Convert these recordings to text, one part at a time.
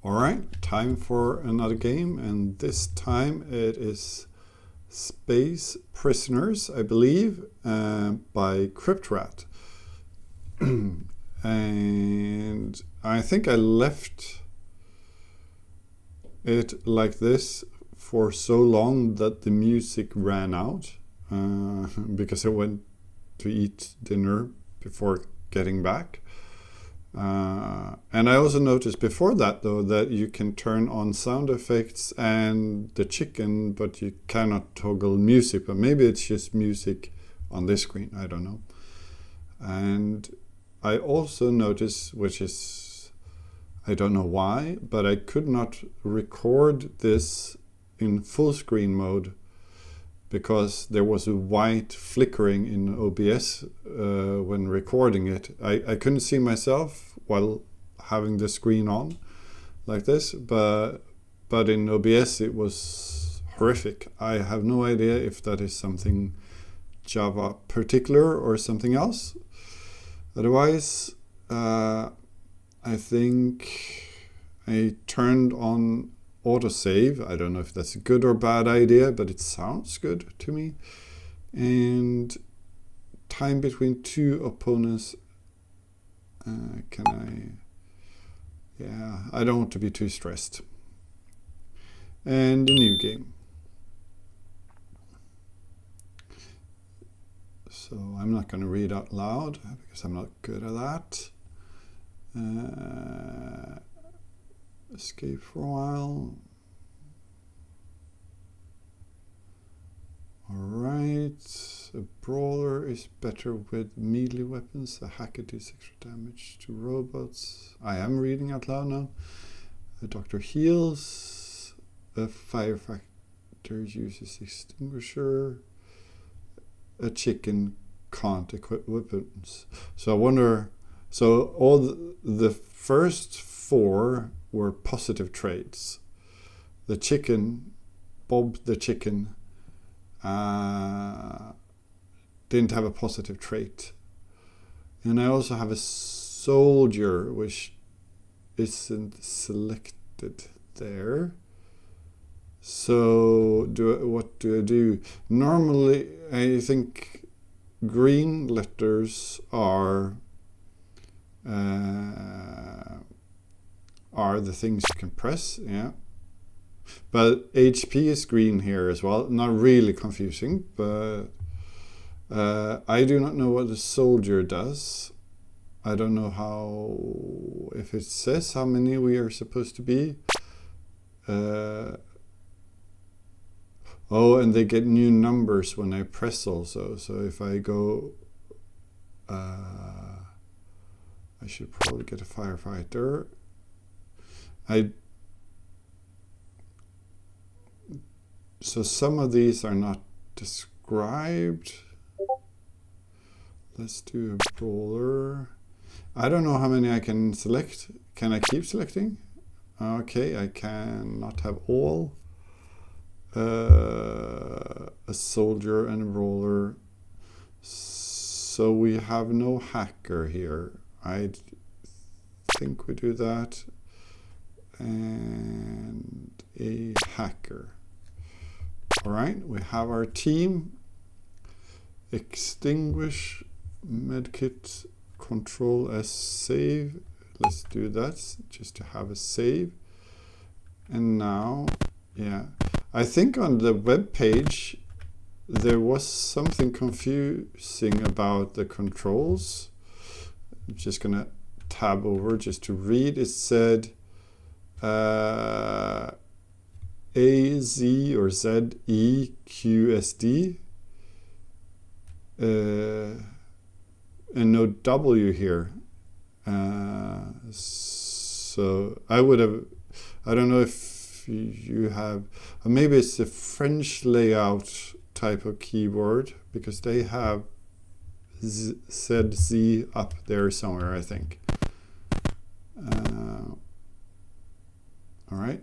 Alright, time for another game, and this time it is Space Prisoners, I believe, by Cryptrat. And I think I left it like this for so long that the music ran out, because I went to eat dinner before getting back. And I also noticed before that, though, that you can turn on sound effects and the chicken, but you cannot toggle music. But maybe it's just music on this screen, I don't know. And I also noticed, which is, I don't know why, but I could not record this in full screen mode because there was a white flickering in OBS when recording it. I couldn't see myself while having the screen on like this, but in OBS it was horrific. I have no idea if that is something Java particular or something else. Otherwise, I think I turned on autosave. I don't know if that's a good or bad idea, but it sounds good to me. And time between two opponents. I don't want to be too stressed. And a new game. So I'm not going to read out loud because I'm not good at that. Escape for a while. Alright, a brawler is better with melee weapons. A hacker deals extra damage to robots. I am reading out loud now. A doctor heals. A firefighter uses extinguisher. A chicken can't equip weapons. So I wonder, so all the first four were positive traits. The chicken, Bob the chicken, didn't have a positive trait. And I also have a soldier which isn't selected there. So what do I do? Normally I think green letters are the things you can press, yeah. But HP is green here as well. Not really confusing, but I do not know what a soldier does. I don't know if it says how many we are supposed to be. And they get new numbers when I press also. So if I go, I should probably get a firefighter. So some of these are not described. Let's do a brawler. I don't know how many I can select. Can I keep selecting? Okay, I cannot have all. A soldier and a brawler. So we have no hacker here. I think we do that. And a hacker. Alright, we have our team. Extinguish, medkit, control as save. Let's do that just to have a save. And now, yeah, I think on the web page there was something confusing about the controls. I'm just gonna tab over just to read. It said A, Z or Z, E, Q, S, D. And no W here. So I would have, I don't know if you have, maybe it's a French layout type of keyboard because they have said Z up there somewhere, I think. All right.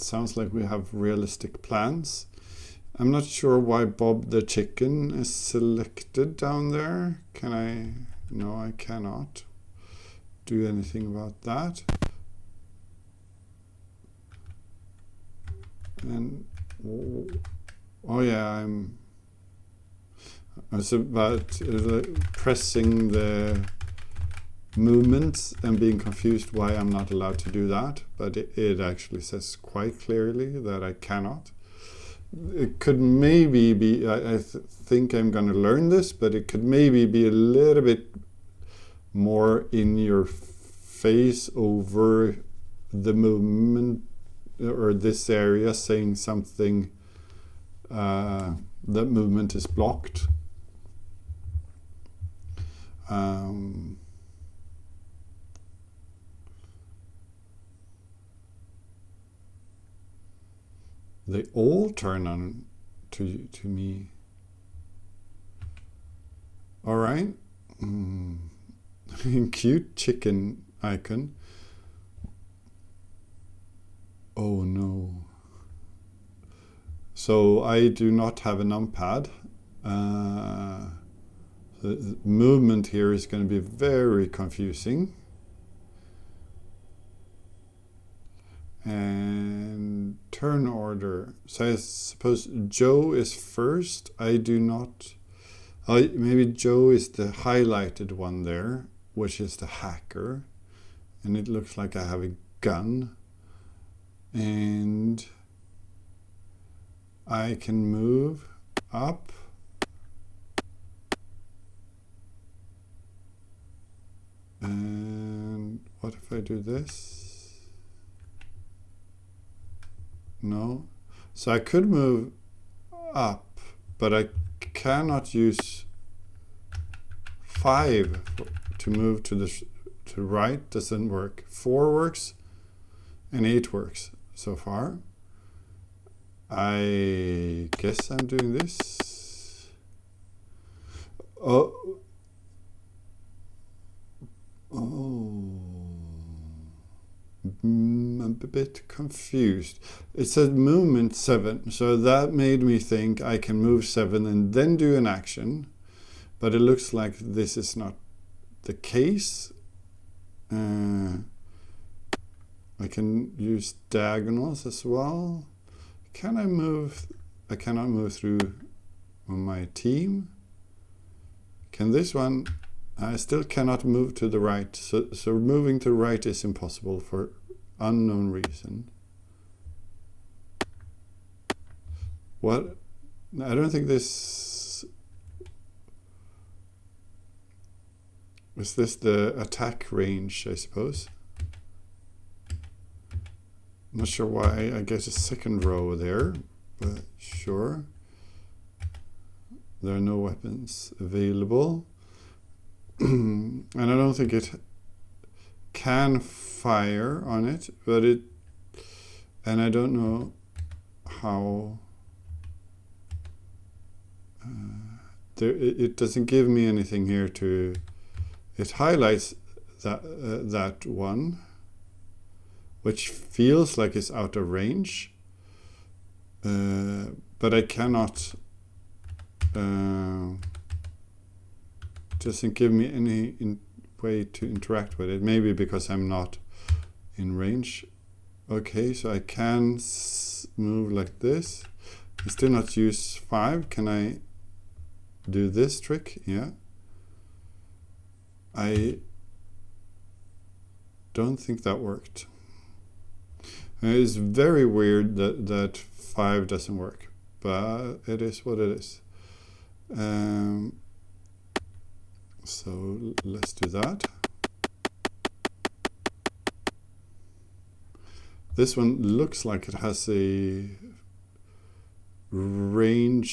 sounds like we have realistic plans. I'm not sure why Bob the chicken is selected down there. Can I? No, I cannot do anything about that. And oh yeah, I was about pressing the movements and being confused why I'm not allowed to do that, but it actually says quite clearly that I cannot. It could maybe be, I think I'm going to learn this, but it could maybe be a little bit more in your face over the movement or this area, saying something that movement is blocked. They all turn on to me. All right. Cute chicken icon. Oh no. So I do not have a numpad. The movement here is going to be very confusing. And turn order. So I suppose Joe is first. I do not. Maybe Joe is the highlighted one there, which is the hacker. And it looks like I have a gun. And I can move up. And what if I do this? No. So I could move up, but I cannot use 5 to move to the right. Doesn't work. 4 works and 8 works so far. I guess I'm doing this. Oh. I'm a bit confused. It said movement 7, so that made me think I can move 7 and then do an action, but it looks like this is not the case. I can use diagonals as well. Can I move? I cannot move through on my team. Can this one? I still cannot move to the right, so moving to the right is impossible for unknown reason. What? I don't think this... Is this the attack range, I suppose? I'm not sure why I get a second row there, but sure. There are no weapons available. And I don't think it can fire on it, but it, and I don't know how it doesn't give me anything here to, it highlights that one, which feels like it's out of range, but I cannot, doesn't give me any way to interact with it. Maybe because I'm not in range. Okay, so I can move like this. I still not use 5. Can I do this trick? Yeah. I don't think that worked. It's very weird that 5 doesn't work, but it is what it is. So let's do that. This one looks like it has a range.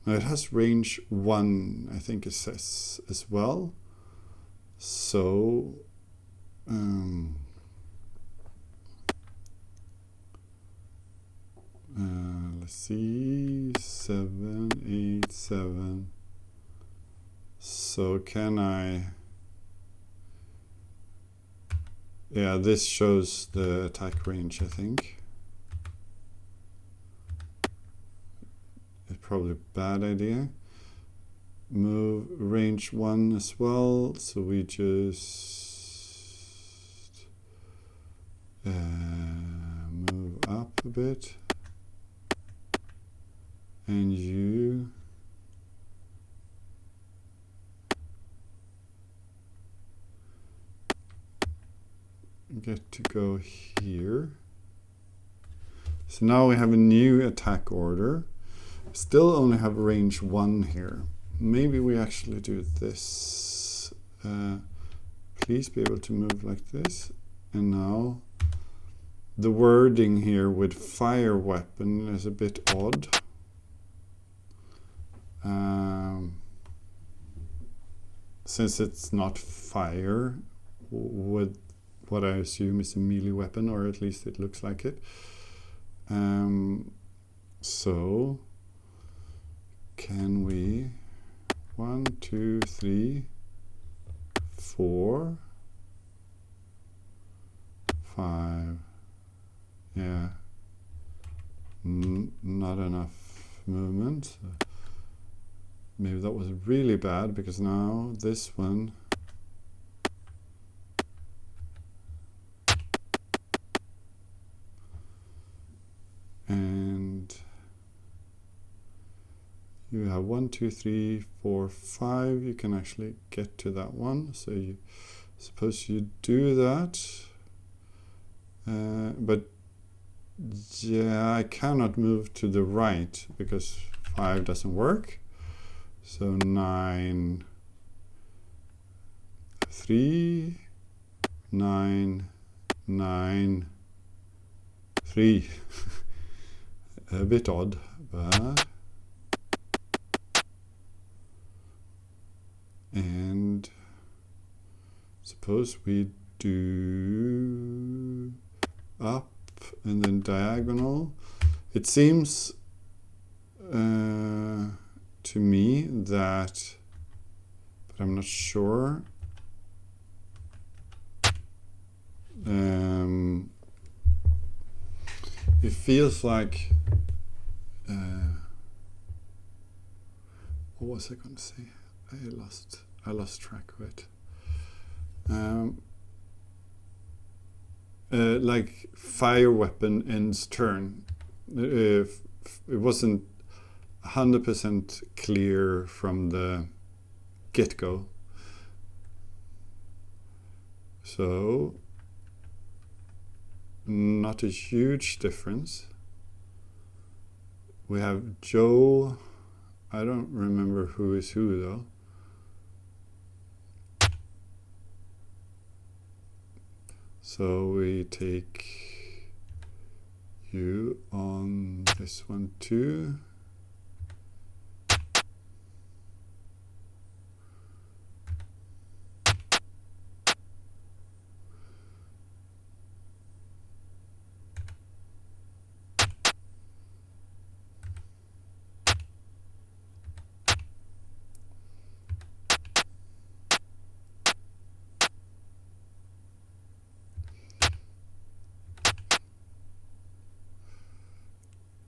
No, it has range 1, I think it says as well. So let's see, 7, 8, 7. So can I Yeah, this shows the attack range, I think. It's probably a bad idea. Move range 1 as well, so we just move up a bit. And you get to go here. So now we have a new attack order. Still only have range 1 here. Maybe we actually do this. Please be able to move like this. And now the wording here with fire weapon is a bit odd. Since it's not fire with what I assume is a melee weapon, or at least it looks like it. So can we 1, 2, 3, 4, 5, yeah, not enough movement. Maybe that was really bad, because now this one and you have 1, 2, 3, 4, 5. You can actually get to that one, so you suppose you do that. But yeah, I cannot move to the right because 5 doesn't work. So 9, 3, 9, 9, 3. A bit odd, but and suppose we do up and then diagonal. It seems to me that, but I'm not sure. It feels like what was I going to say? I lost track of it. Like fire weapon ends turn. It wasn't 100% clear from the get-go. So not a huge difference. We have Joe. I don't remember who is who though. So we take you on this one too.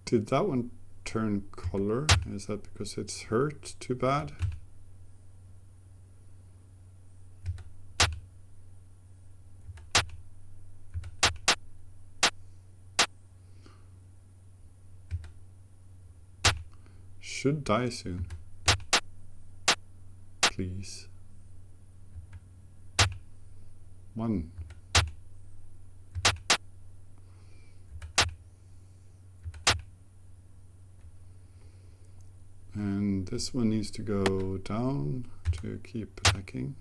Did that one turn color? Is that because it's hurt too bad? Should die soon. Please. 1. And this one needs to go down to keep attacking.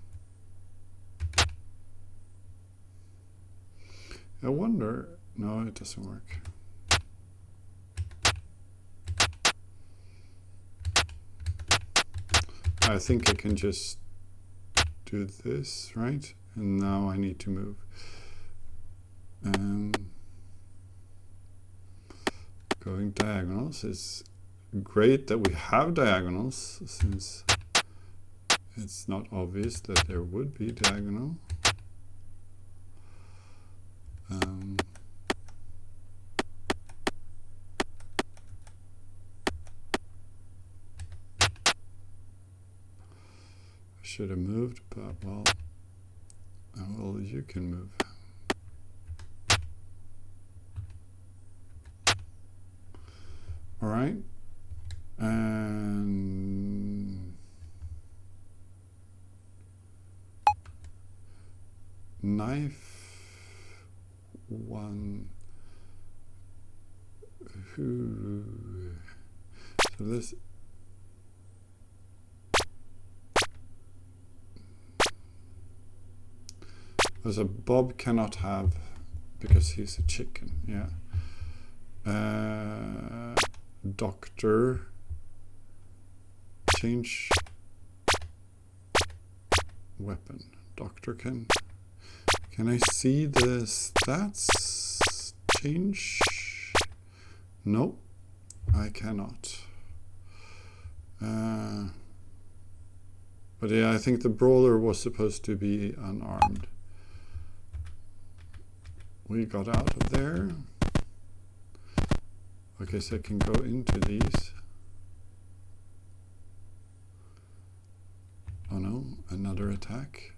I wonder, no, it doesn't work. I think I can just do this, right? And now I need to move. Going diagonals is great that we have diagonals, since it's not obvious that there would be diagonal. should have moved, but well, you can move. All right, and knife 1. So this. So Bob cannot have, because he's a chicken, yeah. Doctor, change weapon. Doctor can I see the stats change? No, I cannot. But yeah, I think the brawler was supposed to be unarmed. We got out of there. Okay, so I can go into these. Oh no, another attack.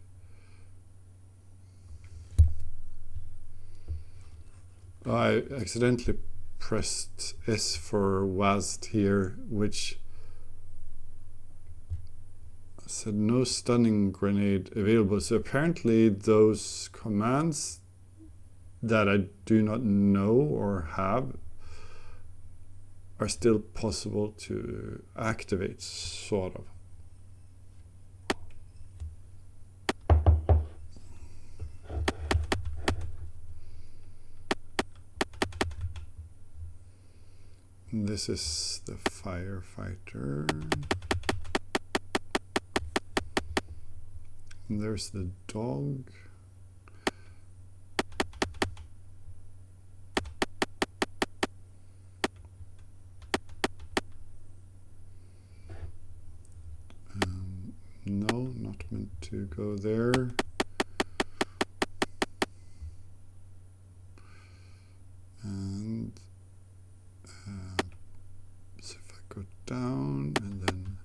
Oh, I accidentally pressed S for WASD here, which said no stunning grenade available. So apparently those commands that I do not know or have are still possible to activate, sort of. This is the firefighter. And there's the dog. No, not meant to go there. And so if I go down and then,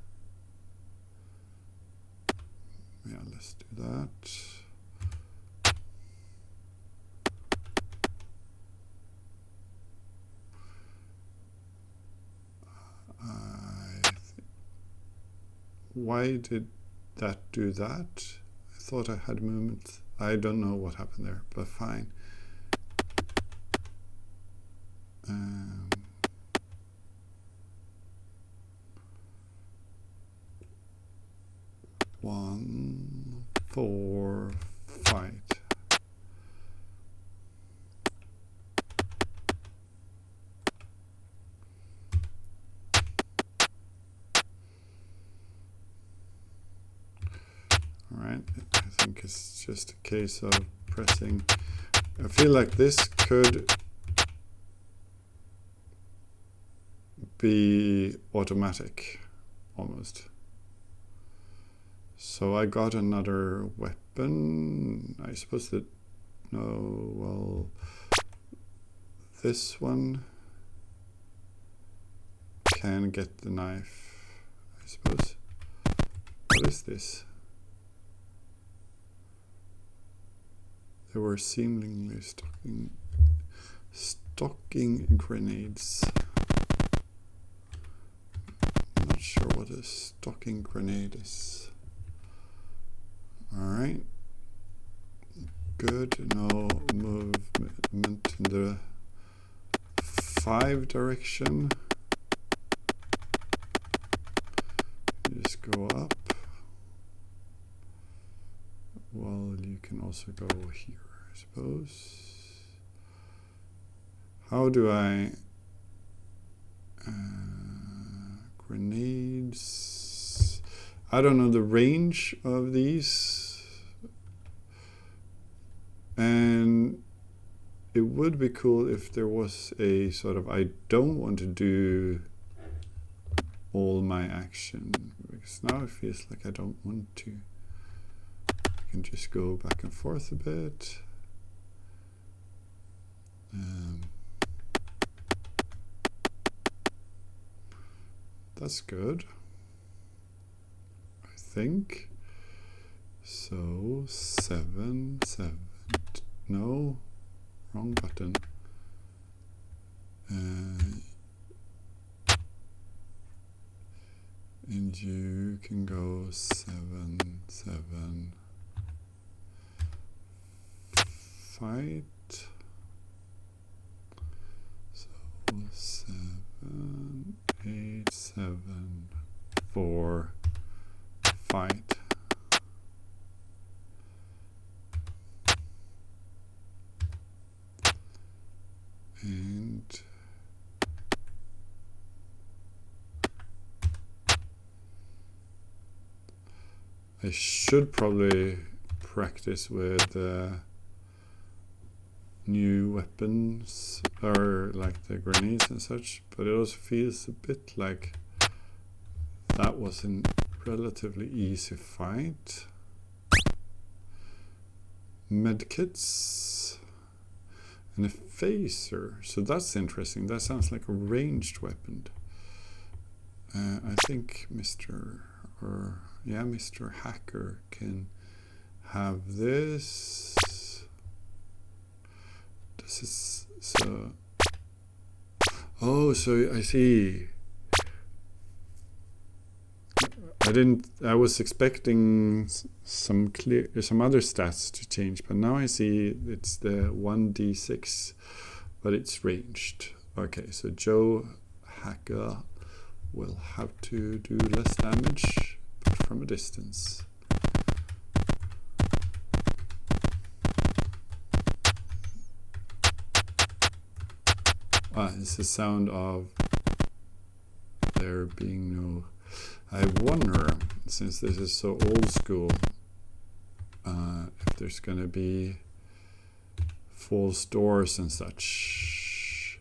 yeah, let's do that. Why did that do that? I thought I had movement. I don't know what happened there, but fine. 1, 4, fight. Alright, I think it's just a case of pressing. I feel like this could be automatic, almost. So I got another weapon. I suppose that, no, well, this one can get the knife, I suppose. What is this? They were seemingly stocking grenades. I'm not sure what a stocking grenade is. Alright. Good. No movement in the 5 direction. Just go up. Well, you can also go here, I suppose. How do I... grenades... I don't know the range of these. And it would be cool if there was a sort of... I don't want to do all my action, because now it feels like I don't want to. I can just go back and forth a bit. That's good, I think. So 7, 7, no, wrong button. And you can go 7, 7, fight. So 7, 8, 7, 4, fight. And I should probably practice with new weapons, or like the grenades and such, but it also feels a bit like that was a relatively easy fight. Medkits and a phaser, so that's interesting. That sounds like a ranged weapon. I think Mr. Hacker can have this. This is so. Oh, so I see. I was expecting some other stats to change, but now I see it's the 1d6, but it's ranged. Okay, so Joe Hacker will have to do less damage, but from a distance. It's the sound of there being no. I wonder, since this is so old school, if there's going to be false doors and such.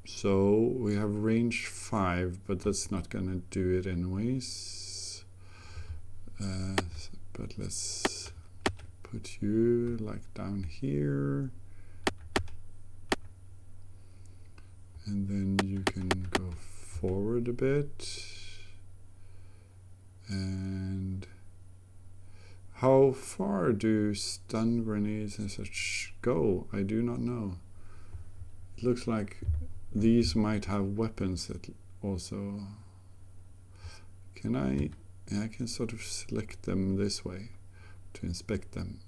So we have range 5, but that's not going to do it anyways. But let's put you like down here. And then you can go forward a bit. And how far do stun grenades and such go? I do not know. It looks like these might have weapons that also. Can I can sort of select them this way to inspect them.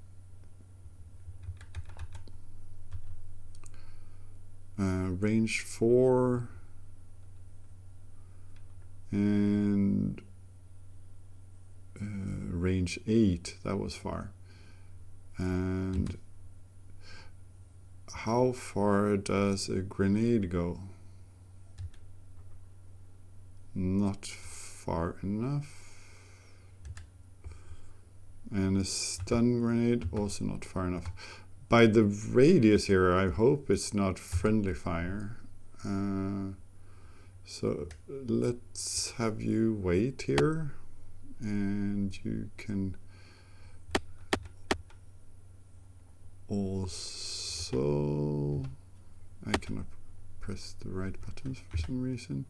Range 4 and range 8, that was far. And how far does a grenade go? Not far enough. And a stun grenade also not far enough. By the radius here, I hope it's not friendly fire. So let's have you wait here, and you can also, I cannot press the right buttons for some reason.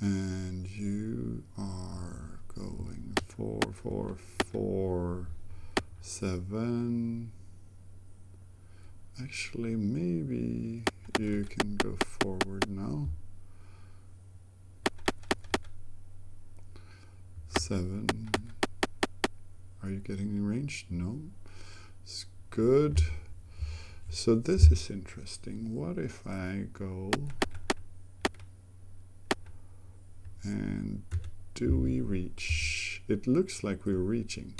And you are going 4, 4, 4, 7. Actually, maybe you can go forward now. 7. Are you getting in range? No. It's good. So this is interesting. What if I go and do we reach? It looks like we're reaching.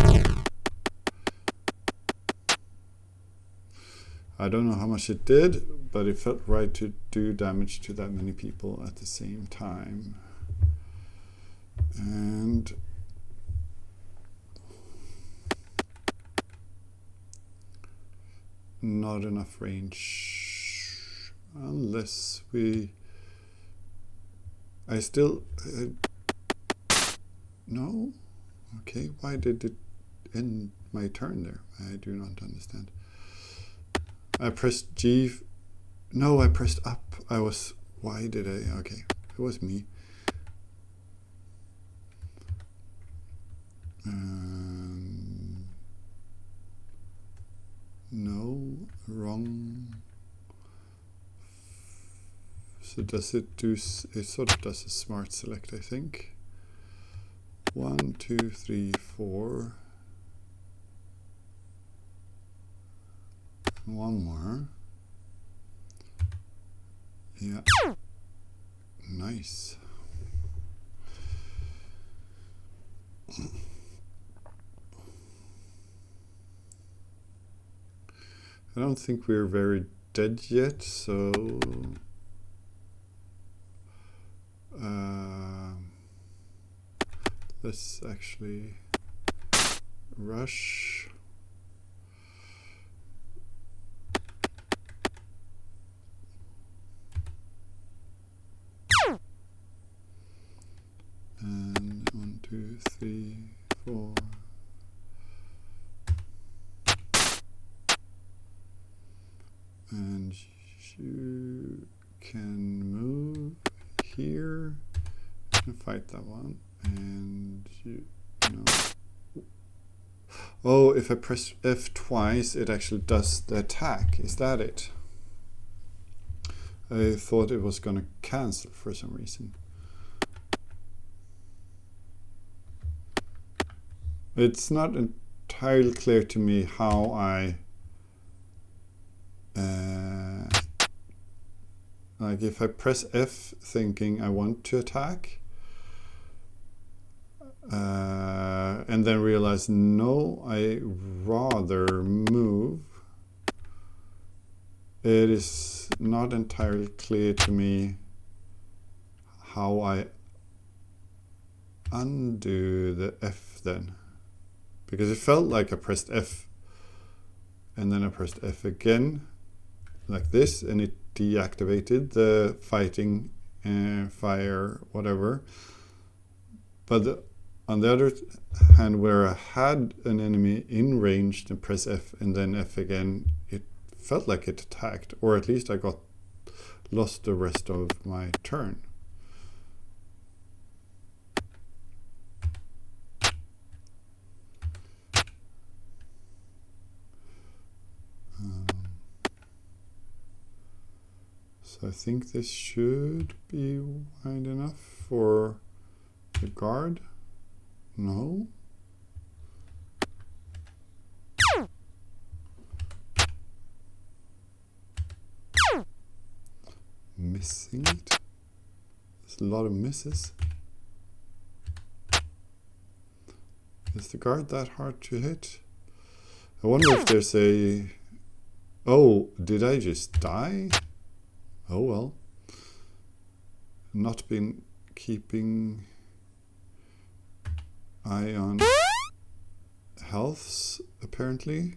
I don't know how much it did, but it felt right to do damage to that many people at the same time. And not enough range, unless we. I still. No? Okay, why did it end my turn there? I do not understand. I pressed G. No, I pressed up. Why did I? Okay, it was me. No, wrong. So does it do, it sort of does a smart select, I think. 1, 2, 3, 4. One more. Yeah. Nice. I don't think we're very dead yet, so let's actually rush. And 1, 2, 3, 4. And you can move here and fight that one. And you know. Oh, if I press F twice, it actually does the attack. Is that it? I thought it was gonna cancel for some reason. It's not entirely clear to me how I like if I press F thinking I want to attack and then realize no, I rather move. It is not entirely clear to me how I undo the F then, because it felt like I pressed F and then I pressed F again like this and it deactivated the fighting, fire, whatever. But on the other hand, where I had an enemy in range and press F and then F again, it felt like it attacked, or at least I lost the rest of my turn. So I think this should be wide enough for the guard. No. Missing it. There's a lot of misses. Is the guard that hard to hit? I wonder if there's a... Oh, did I just die? Oh well. Not been keeping eye on healths, apparently.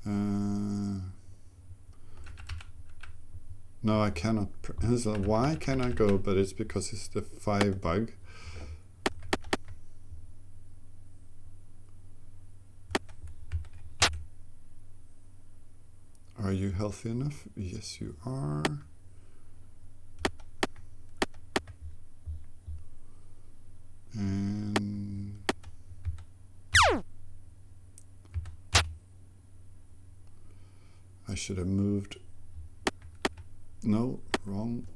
No, I cannot. Why can I go? But it's because it's the 5 bug. Are you healthy enough? Yes, you are. And I should have moved. No, wrong.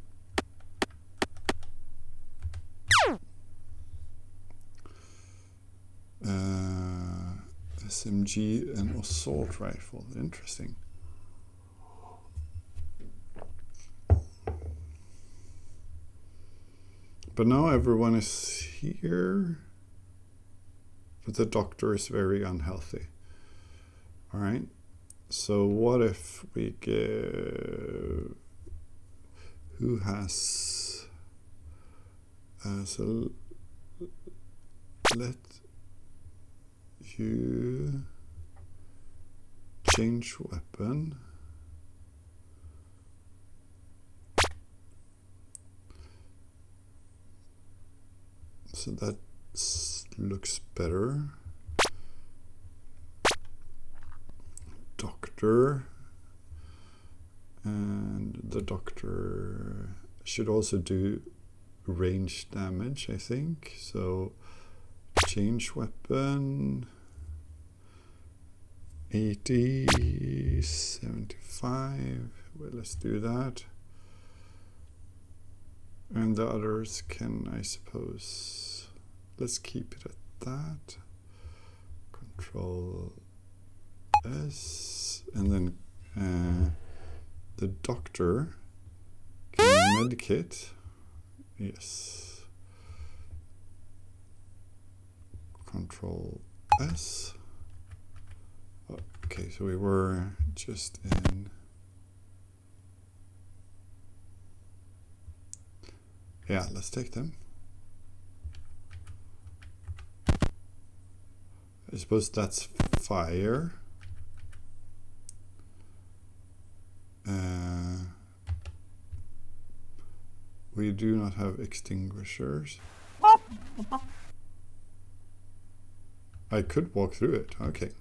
SMG and assault rifle. Interesting. But now everyone is here. But the doctor is very unhealthy. All right. So what if we give... Who has... so let you change weapon. So that looks better. Doctor. And the doctor should also do range damage, I think. So change weapon. 80, 75. Well, let's do that. And the others can, I suppose, let's keep it at that. Control S, and then the doctor can medkit. Yes. Control S. Okay, so we were just in. Yeah, let's take them. I suppose that's fire. We do not have extinguishers. I could walk through it. Okay.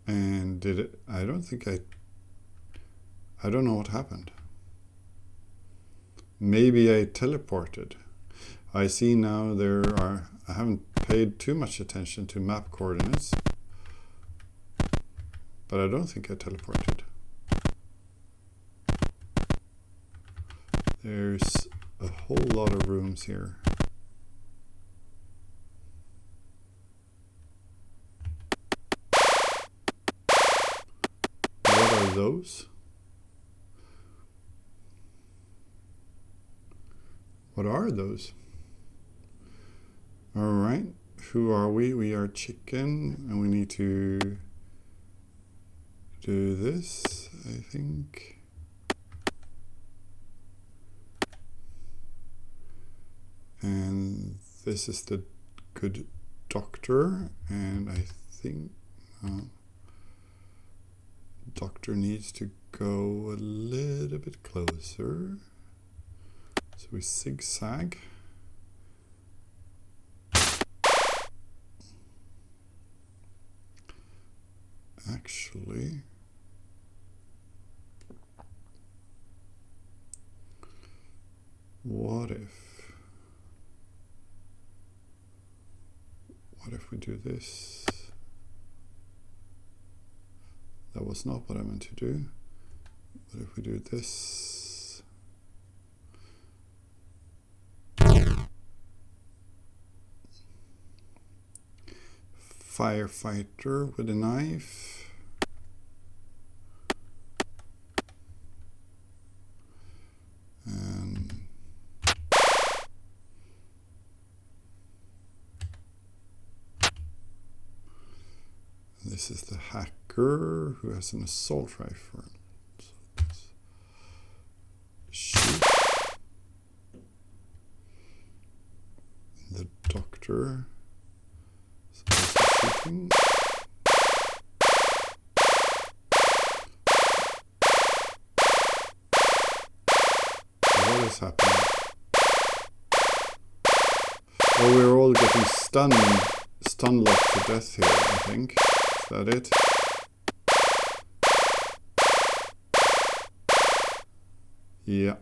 And did it? I don't think I don't know what happened. Maybe I teleported. I see now I haven't paid too much attention to map coordinates, but I don't think I teleported. There's a whole lot of rooms here. What are those? What are those? All right, who are we? We are chicken, and we need to do this, I think. And this is the good doctor, and I think doctor needs to go a little bit closer. So we zigzag. Actually, what if we do this? That was not what I meant to do. What if we do this? Firefighter with a knife. And this is the hacker who has an assault rifle. So let's shoot. The doctor. Shooting. What is happening? Oh, we're all getting stun locked to death here, I think. Is that it? Yeah.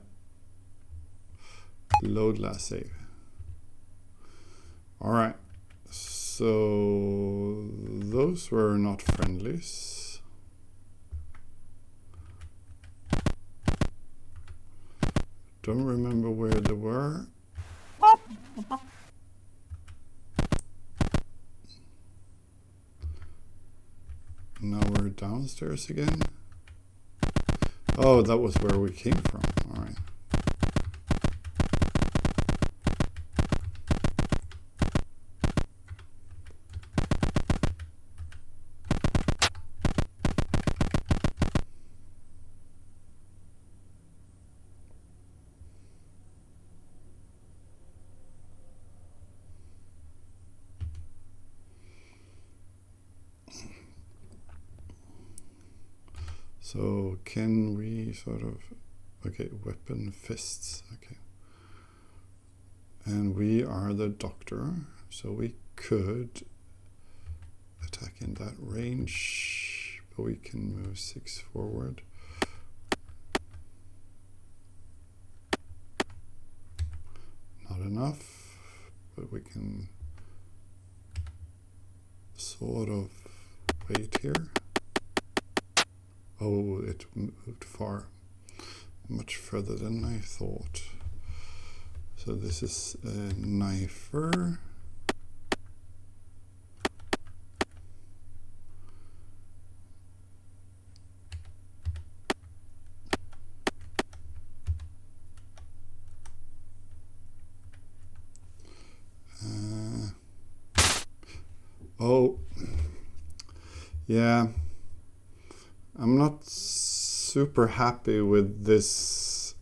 Load last save. Alright. So those were not friendlies. Don't remember where they were. Now we're downstairs again. Oh, that was where we came from. All right. So can we sort of, okay, weapon fists, okay. And we are the doctor, so we could attack in that range, but we can move 6 forward. enough, but we can sort of wait here. Oh, it moved much further than I thought. So this is a knifer. Oh, yeah, I'm not super happy with this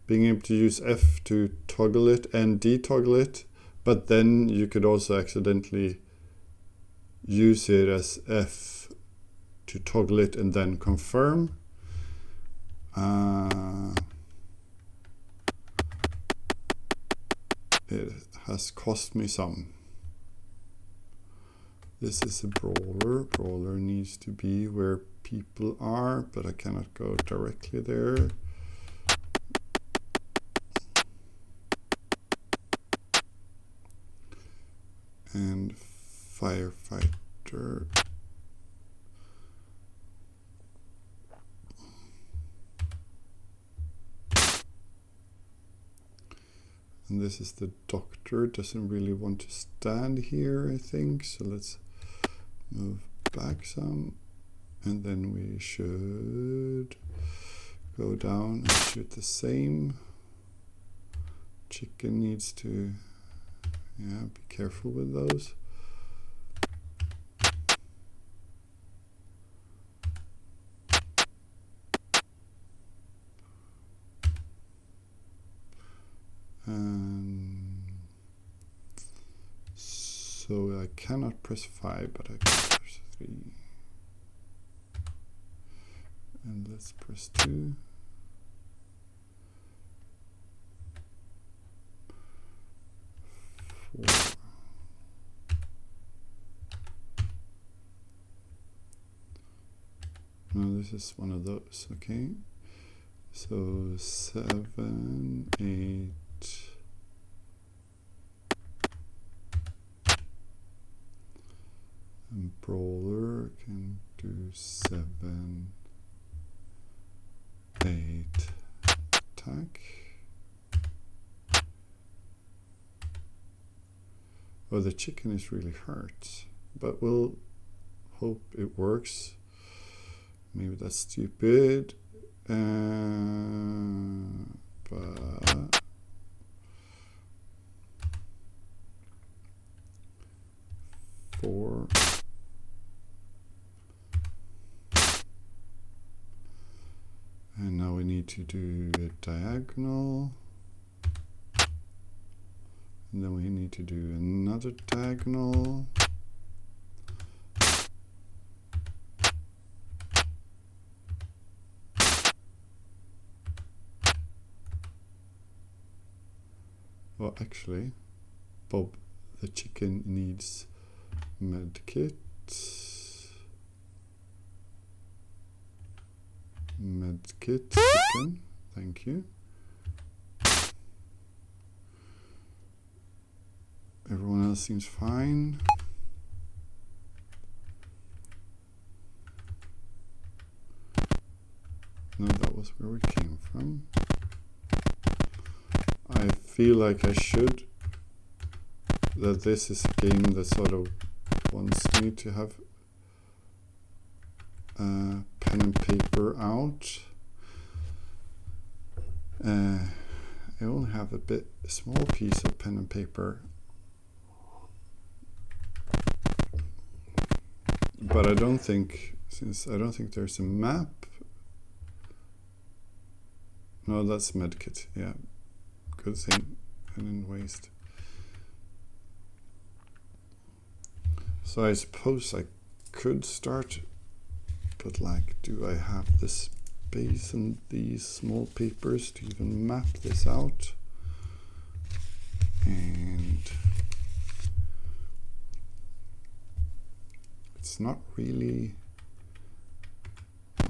being able to use F to toggle it and detoggle it, but then you could also accidentally use it as F to toggle it and then confirm. It has cost me some. This is a brawler. Brawler needs to be where people are, but I cannot go directly there. And firefighter. And this is the doctor. Doesn't really want to stand here, I think. So let's move back some. And then we should go down and shoot the same. Chicken needs to, yeah, be careful with those. So I cannot press 5, but I can press 3. And let's press 2. No, this is one of those, okay. So 7, 8. And brawler can do 7, 8 attack. Oh, the chicken is really hurt, but we'll hope it works. Maybe that's stupid, but four. And now we need to do a diagonal. And then we need to do another diagonal. Well, actually, Bob the chicken needs medkit. Medkit chicken, thank you. Everyone else seems fine. No, that was where it came from. I feel like I should. That this is a game that sort of wants me to have pen and paper out. I only have a small piece of pen and paper. But I don't think, since I don't think there's a map. No, that's medkit, yeah. Good thing I didn't waste. So I suppose I could start, but like, do I have the space and these small papers to even map this out? And it's not really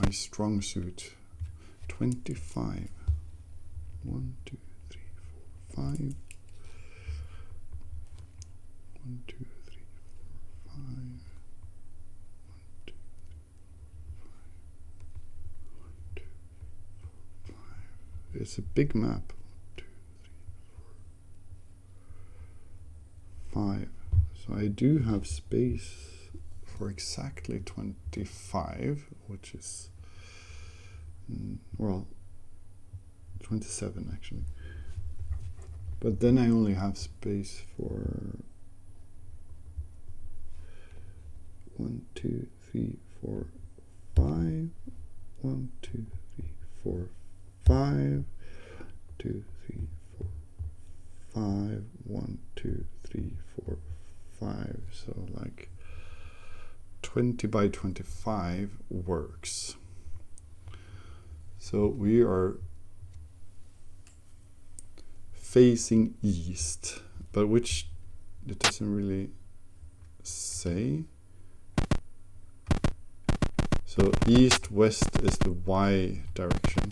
my strong suit. 25. 1, 2, 3, 4, 5. 1, 2, 3, 4, 5. 1, 2, 3, 4, 5. It's a big map. 1, 2, 3, 4, 5. So I do have space for exactly 25, which is, well, 27 actually. But then I only have space for 1, 2, 3, 4, 5. 1, 2, 3, 4, 5. 2, 3, 4, 5. 1, 2, 3, 4, 5. So like 20 by 25 works. So we are facing east, but which it doesn't really say. So east, west is the Y direction.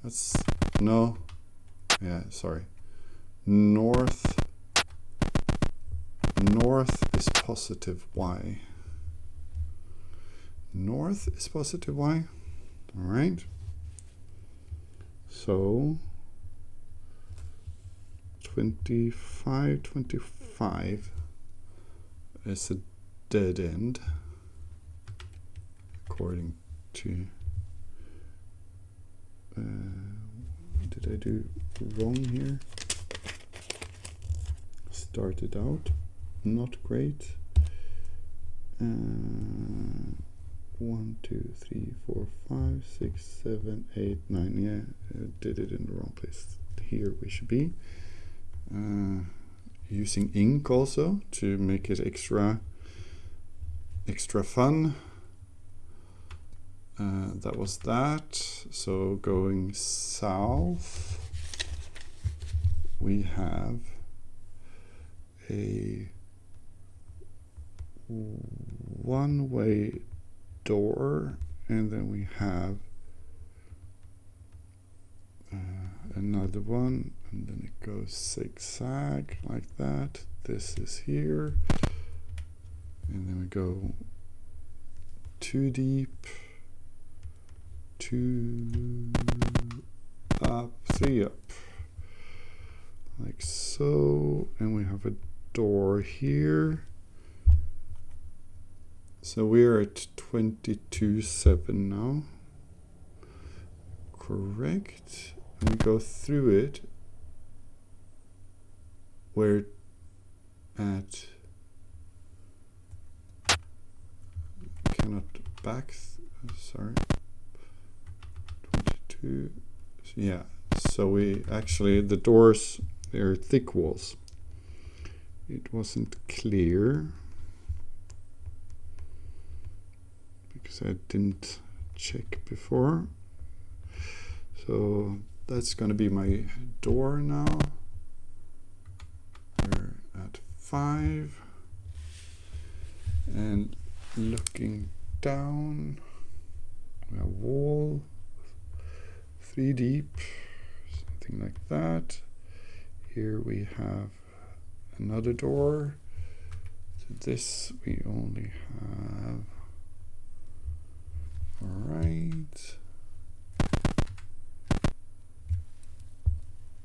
That's, no, yeah, sorry. North is positive Y. North is positive Y. All right. So 25 is a dead end according to did I do wrong here? Started out not great. 1, 2, 3, 4, 5, 6, 7, 8, 9. Yeah, did it in the wrong place. Here we should be. Using ink also to make it extra fun. That was that. So going south, we have a one-way door, and then we have another one, and then it goes zigzag like that. This is here, and then we go 2 deep, 2 up, 3 up, like so, and we have a door here. So we're at 22.7 now, correct? And we go through it. We're at, cannot back, sorry, 22, yeah. So we actually, the doors, they're thick walls. It wasn't clear because I didn't check before. So that's going to be my door now. We're at 5. And looking down, we have wall, 3 deep, something like that. Here we have another door. So this we only have, all right.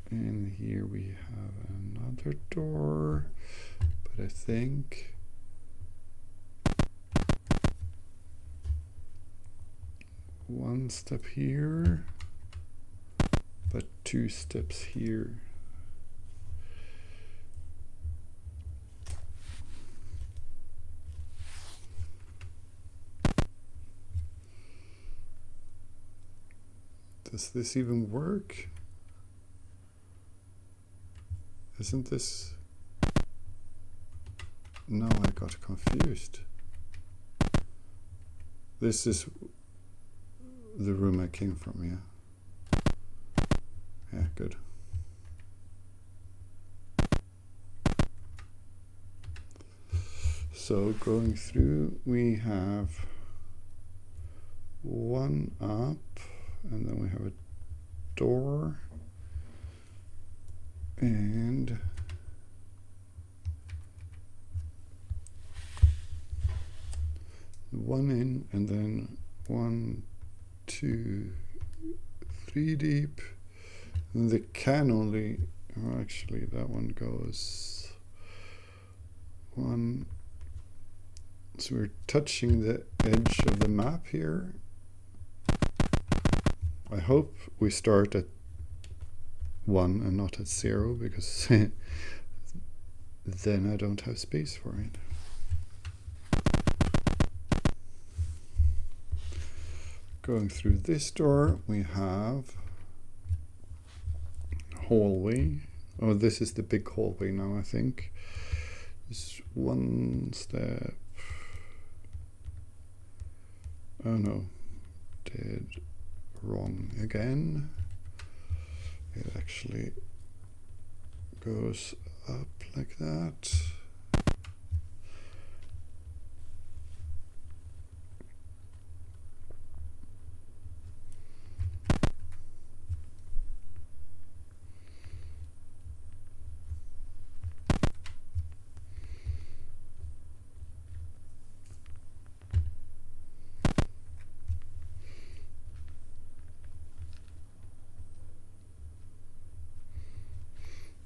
And here we have another door, but I think one step here, but 2 steps here. Does this even work? Isn't this? No, I got confused. This is the room I came from, yeah. Yeah, good. So going through, we have 1 up, and then we have a door, and one in, and then 1, 2, 3 deep. And they can only, oh, actually that one goes 1. So we're touching the edge of the map here. I hope we start at 1 and not at 0, because then I don't have space for it. Going through this door, we have hallway. Oh, this is the big hallway now, I think. Just one step. Oh no, did wrong again. It actually goes up like that.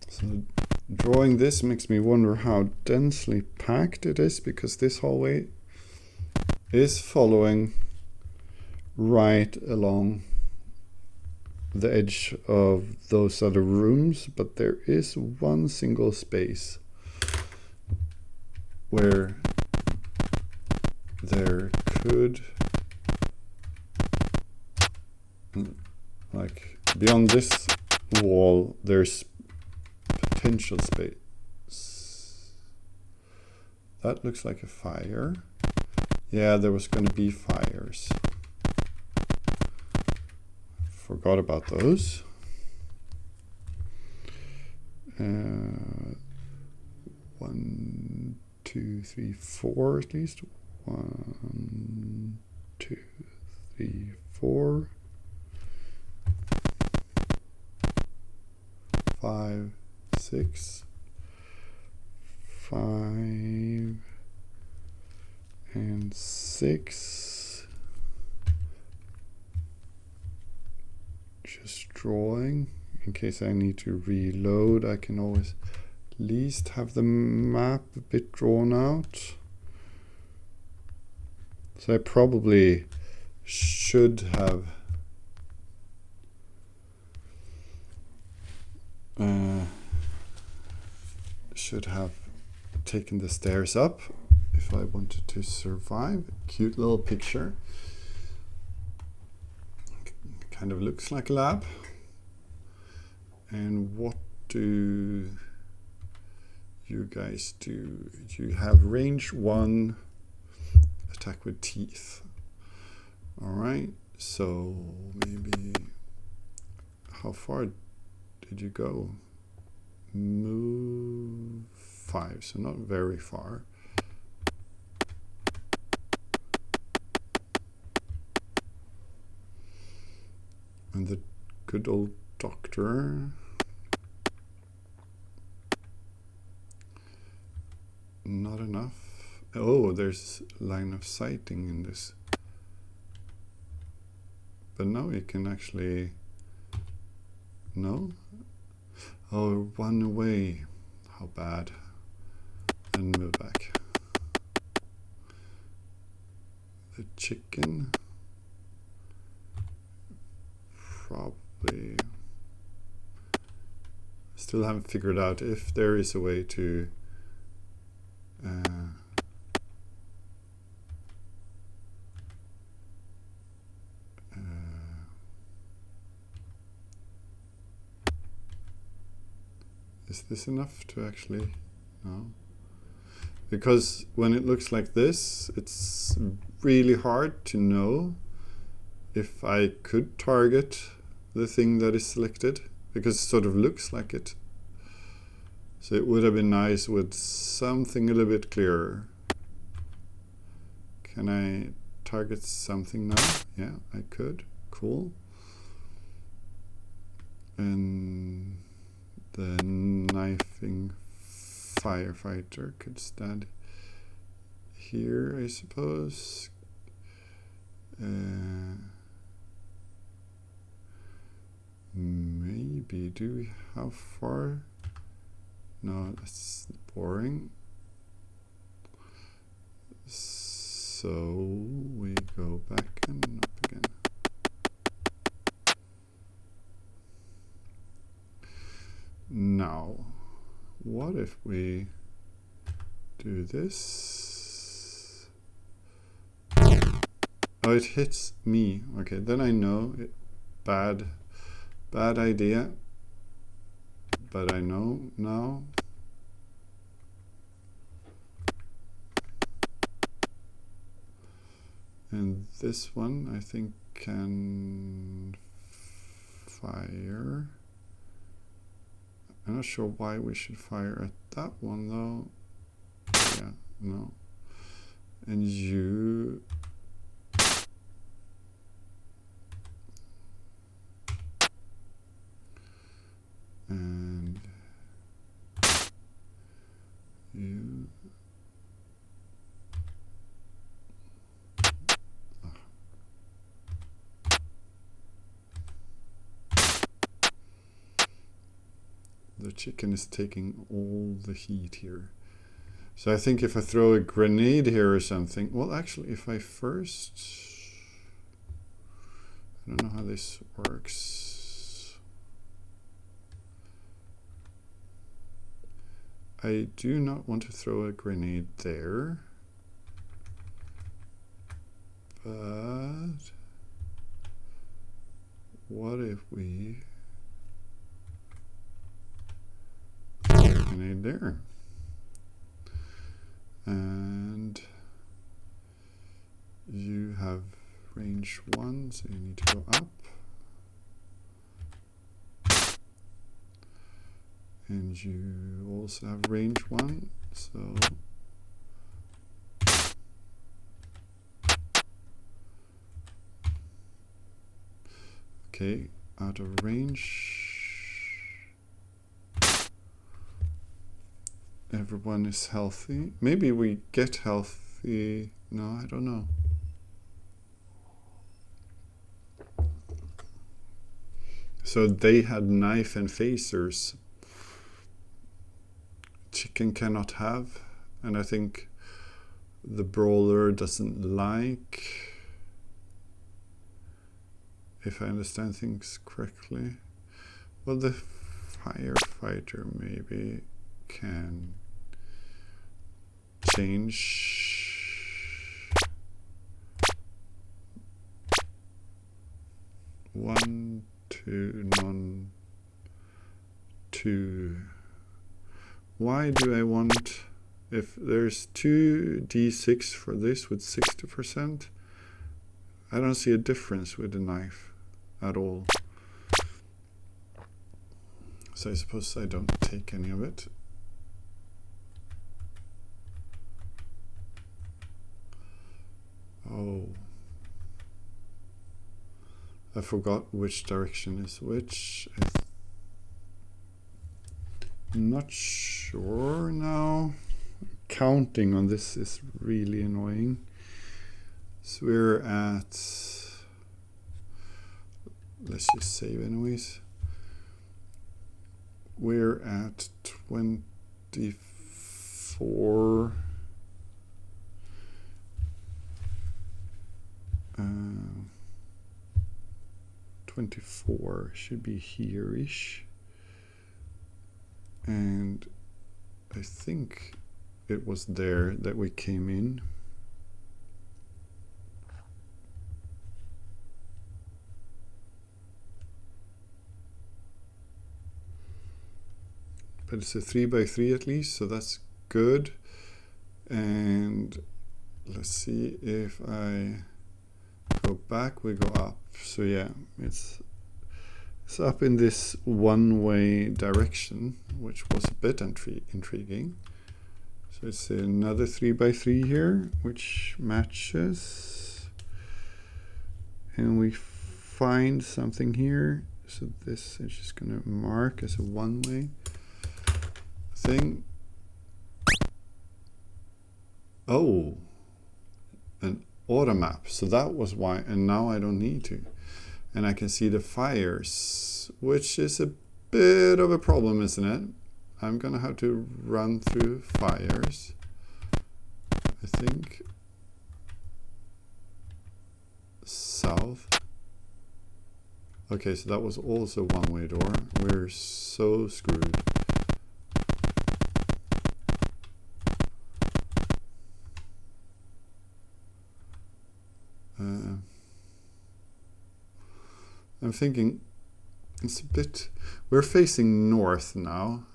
So drawing this makes me wonder how densely packed it is, because this hallway is following right along the edge of those other rooms, but there is one single space where there could, like beyond this wall, there's potential space. That looks like a fire. Yeah, there was going to be fires. Forgot about those. 1, 2, 3, 4 at least. 1, 2, 3, 4. 5, 6, 5, and 6. Just drawing. In case I need to reload, I can always at least have the map a bit drawn out. So I probably should have taken the stairs up if I wanted to survive. Cute little picture. Kind of looks like a lab. And what do you guys do? You have range 1, attack with teeth. Alright, so maybe how far did you go? Move 5, so not very far. And the good old doctor. Not enough. Oh, there's line of sighting in this. But now you can actually... No? Oh, run away. How bad. And move back. The chicken. Probably. Still haven't figured out if there is a way to is this enough to actually... No. Because when it looks like this, it's really hard to know if I could target the thing that is selected, because it sort of looks like it. So it would have been nice with something a little bit clearer. Can I target something now? Yeah, I could. Cool. And the knifing firefighter could stand here, I suppose. Maybe, do we, how far? No, that's boring. So we go back and up again. Now, what if we do this? Oh, it hits me. Okay, then I know it. Bad idea. But I know now. And this one, I think, can fire. I'm not sure why we should fire at that one, though. Yeah, no. And you... And... you... The chicken is taking all the heat here. So I think if I throw a grenade here or something... Well, actually, if I first... I don't know how this works. I do not want to throw a grenade there. But... what if we... grenade there? And you have range 1, so you need to go up. And you also have range 1, so okay, out of range. Everyone is healthy. Maybe we get healthy. No, I don't know. So they had knife and phasers. Chicken cannot have. And I think the brawler doesn't like, if I understand things correctly. Well, the firefighter maybe can change 1 to non-2. Why do I want, if there's 2d6 for this with 60%, I don't see a difference with the knife at all. So I suppose I don't take any of it. Oh. I forgot which direction is which. I'm not sure now. Counting on this is really annoying. So we're at... let's just save anyways. We're at 24. 24 should be here-ish. And I think it was there that we came in. But it's a 3x3 at least, so that's good. And let's see, if I go back, we go up. So yeah, it's up in this one-way direction, which was a bit intriguing. So it's another 3x3 here, which matches. And we find something here. So this is just going to mark as a one-way thing. Oh, an auto map. So that was why, and now I don't need to. And I can see the fires, which is a bit of a problem, isn't it? I'm gonna have to run through fires, I think. South. Okay, so that was also one-way door. We're so screwed. I'm thinking it's a bit... We're facing north now.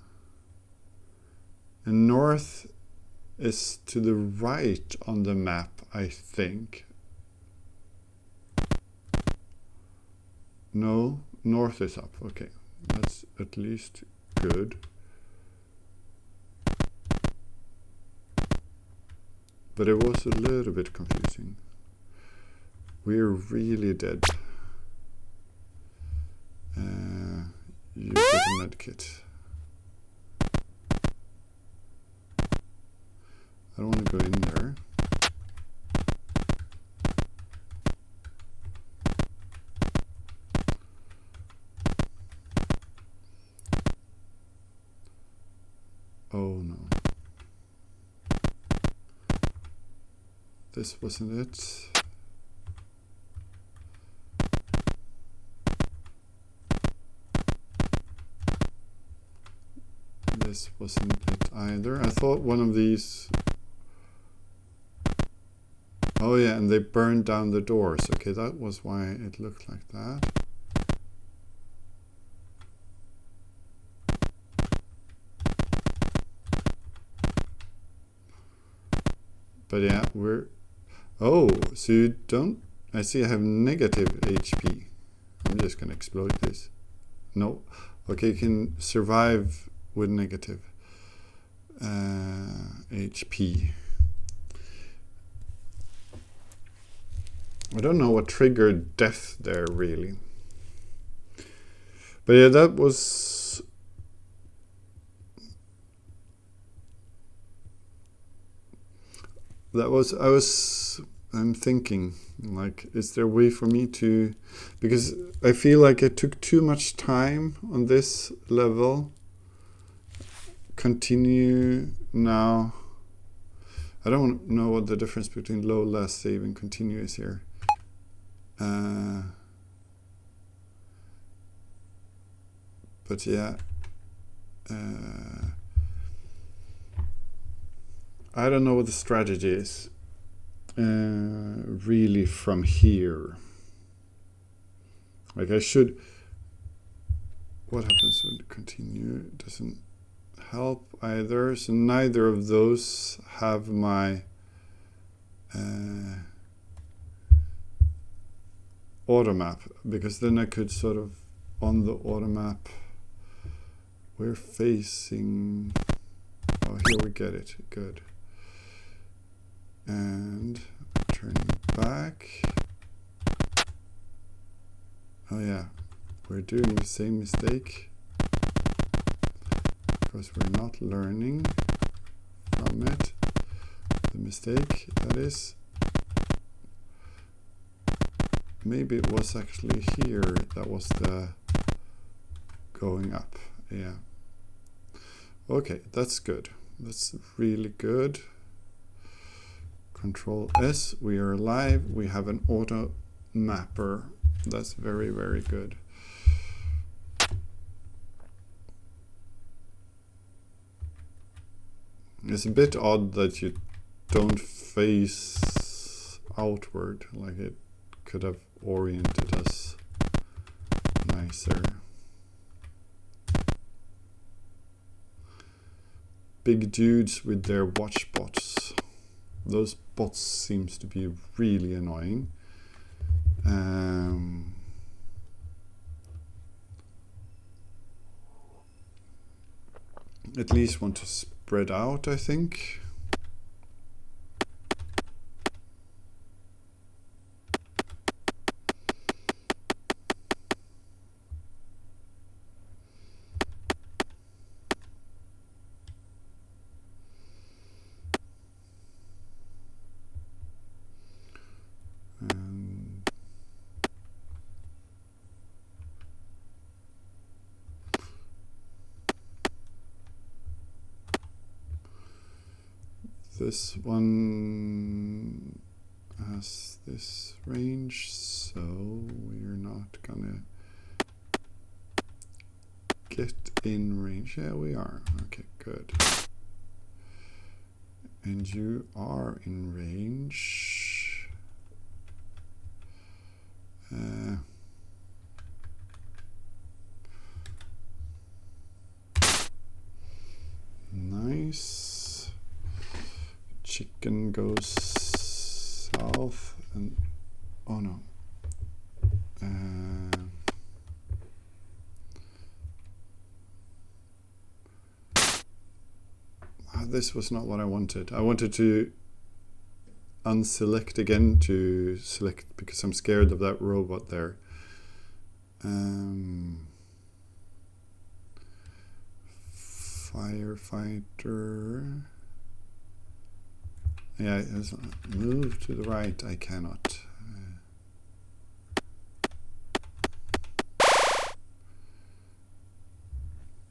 And north is to the right on the map, I think. No, north is up. Okay, that's at least good. But it was a little bit confusing. We're really dead. You get a med kit. I don't want to go in there. Oh no. This wasn't it. This wasn't it either. I thought one of these... Oh yeah, and they burned down the doors. Okay, that was why it looked like that. But yeah, we're... Oh, so you don't... I see I have negative HP. I'm just gonna explode this. No. Okay, you can survive with negative HP. I don't know what triggered death there, really. But yeah, that was... I'm thinking, like, is there a way for me to... Because I feel like I took too much time on this level. Continue now. I don't know what the difference between low, last save and continue is here. But yeah. I don't know what the strategy is. Really from here. Like I should... What happens when you continue? It doesn't help either. So neither of those have my auto map, because then I could sort of on the auto map. We're facing... Oh, here we get it. Good. And turning back. Oh yeah, we're doing the same mistake because we're not learning from it. The mistake, that is. Maybe it was actually here that was the going up. Yeah. Okay, that's good. That's really good. Control S, we are alive. We have an auto mapper. That's very, very good. It's a bit odd that you don't face outward, like it could have oriented us nicer. Big dudes with their watch bots. Those bots seems to be really annoying. At least want to spread out, I think. this one has this range, so we're not gonna get in range. Yeah, we are. Okay, good. And you are in range. Nice. Chicken goes south and oh no. This was not what I wanted. I wanted to unselect again to select because I'm scared of that robot there. Firefighter. Yeah, move to the right. I cannot.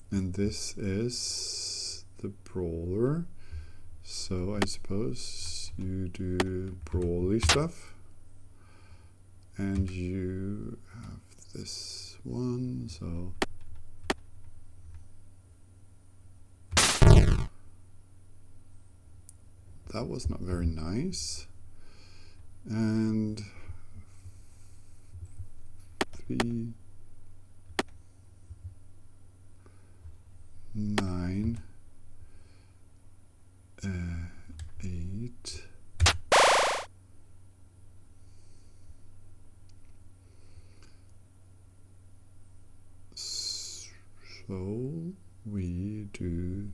And this is the brawler. So I suppose you do brawly stuff. And you have this one, so that was not very nice. And 3, 9, 8. So we do,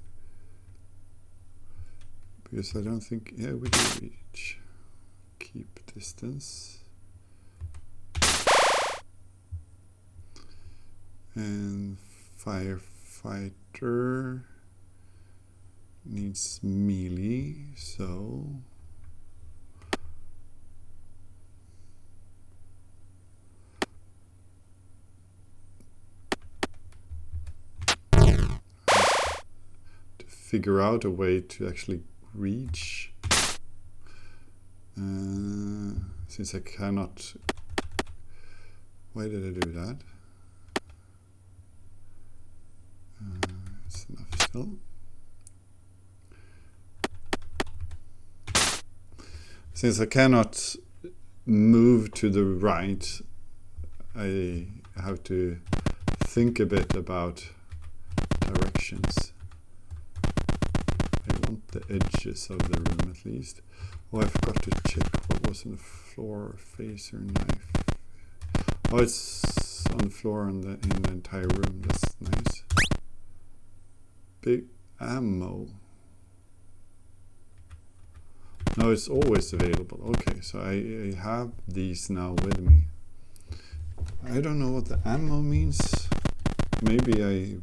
because I don't think, yeah, we do reach. Keep distance. And firefighter needs melee, so to figure out a way to actually reach. Since I cannot, why did I do that? It's enough still. Since I cannot move to the right, I have to think a bit about directions. I want the edges of the room at least. Oh, I forgot to check what was on the floor. Phaser knife. Oh, it's on the floor in the entire room. That's nice. Big ammo. No, it's always available. Okay, so I have these now with me. I don't know what the ammo means. Maybe I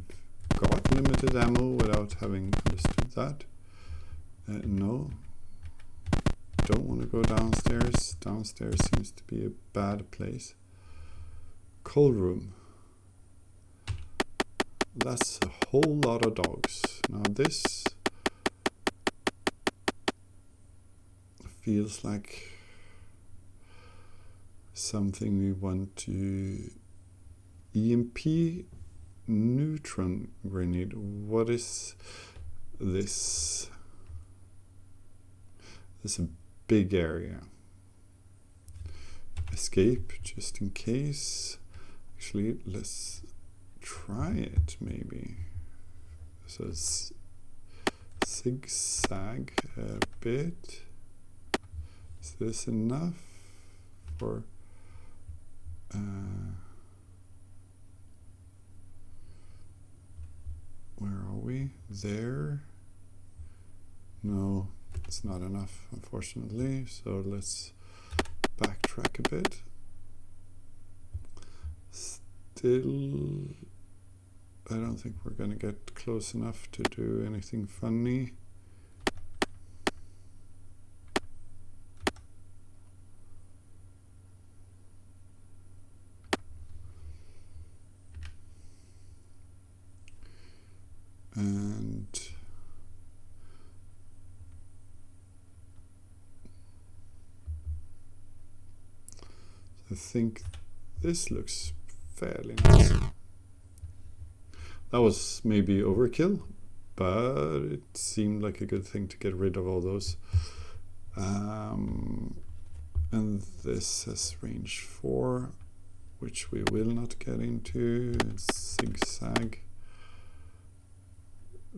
got limited ammo without having understood that. No. Don't want to go downstairs. Downstairs seems to be a bad place. Cold room. That's a whole lot of dogs. Now this feels like something we want to EMP neutron grenade. What is this? This is a big area. Escape just in case. Actually, let's try it maybe. So it's zigzag a bit. Is this enough for where are we? There? No, it's not enough, unfortunately. So let's backtrack a bit. Still, I don't think we're going to get close enough to do anything funny. And I think this looks fairly nice. That was maybe overkill, but it seemed like a good thing to get rid of all those. And this has range 4, which we will not get into. It's zigzag.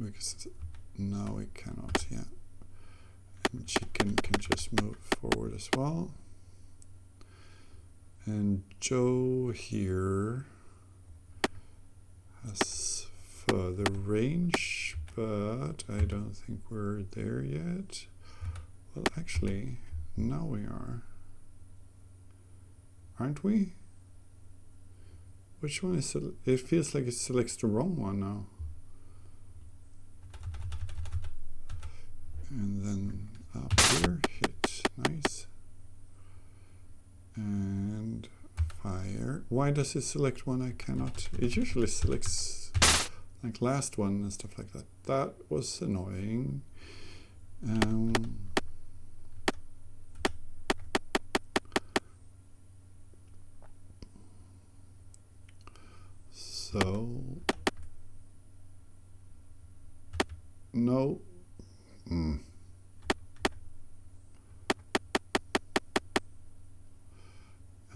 Because now we cannot, yeah. And chicken can just move forward as well. And Joe here has further range, but I don't think we're there yet. Well, actually, now we are. Aren't we? Which one is it? It feels like it selects the wrong one now. And then up here, hit, nice. And fire. Why does it select one I cannot? It usually selects like last one and stuff like that. That was annoying. So no.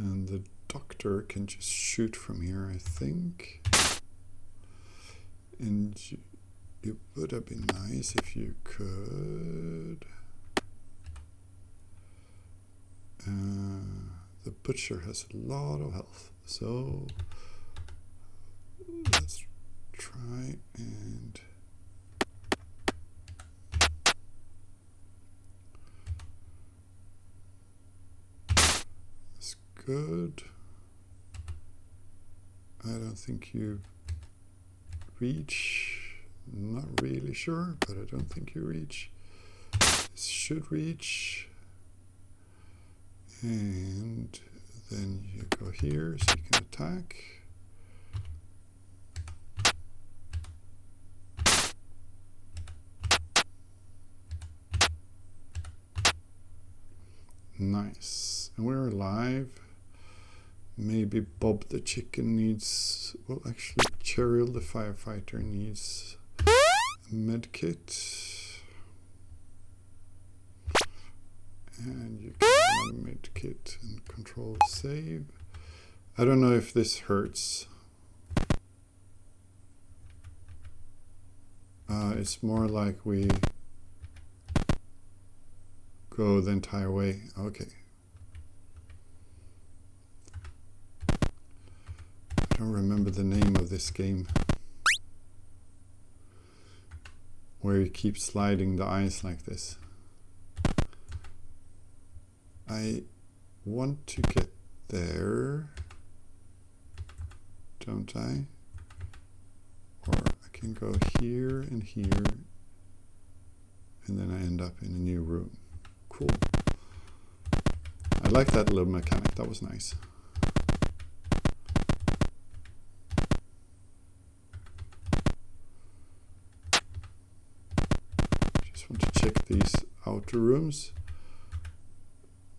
And the doctor can just shoot from here, I think. And it would have been nice if you could. The butcher has a lot of health, so let's try and that's good. I don't think you reach. I'm not really sure, but I don't think you reach. This should reach. And then you go here so you can attack. Nice. And we're alive. Maybe Bob the chicken needs, well, actually Cheryl the firefighter needs a med kit. And you can have a med kit and control save. I don't know if this hurts. It's more like we go the entire way. Okay. I don't remember the name of this game. Where you keep sliding the ice like this. I want to get there, don't I? Or I can go here and here, and then I end up in a new room. Cool. I like that little mechanic, that was nice. Just want to check these outer rooms.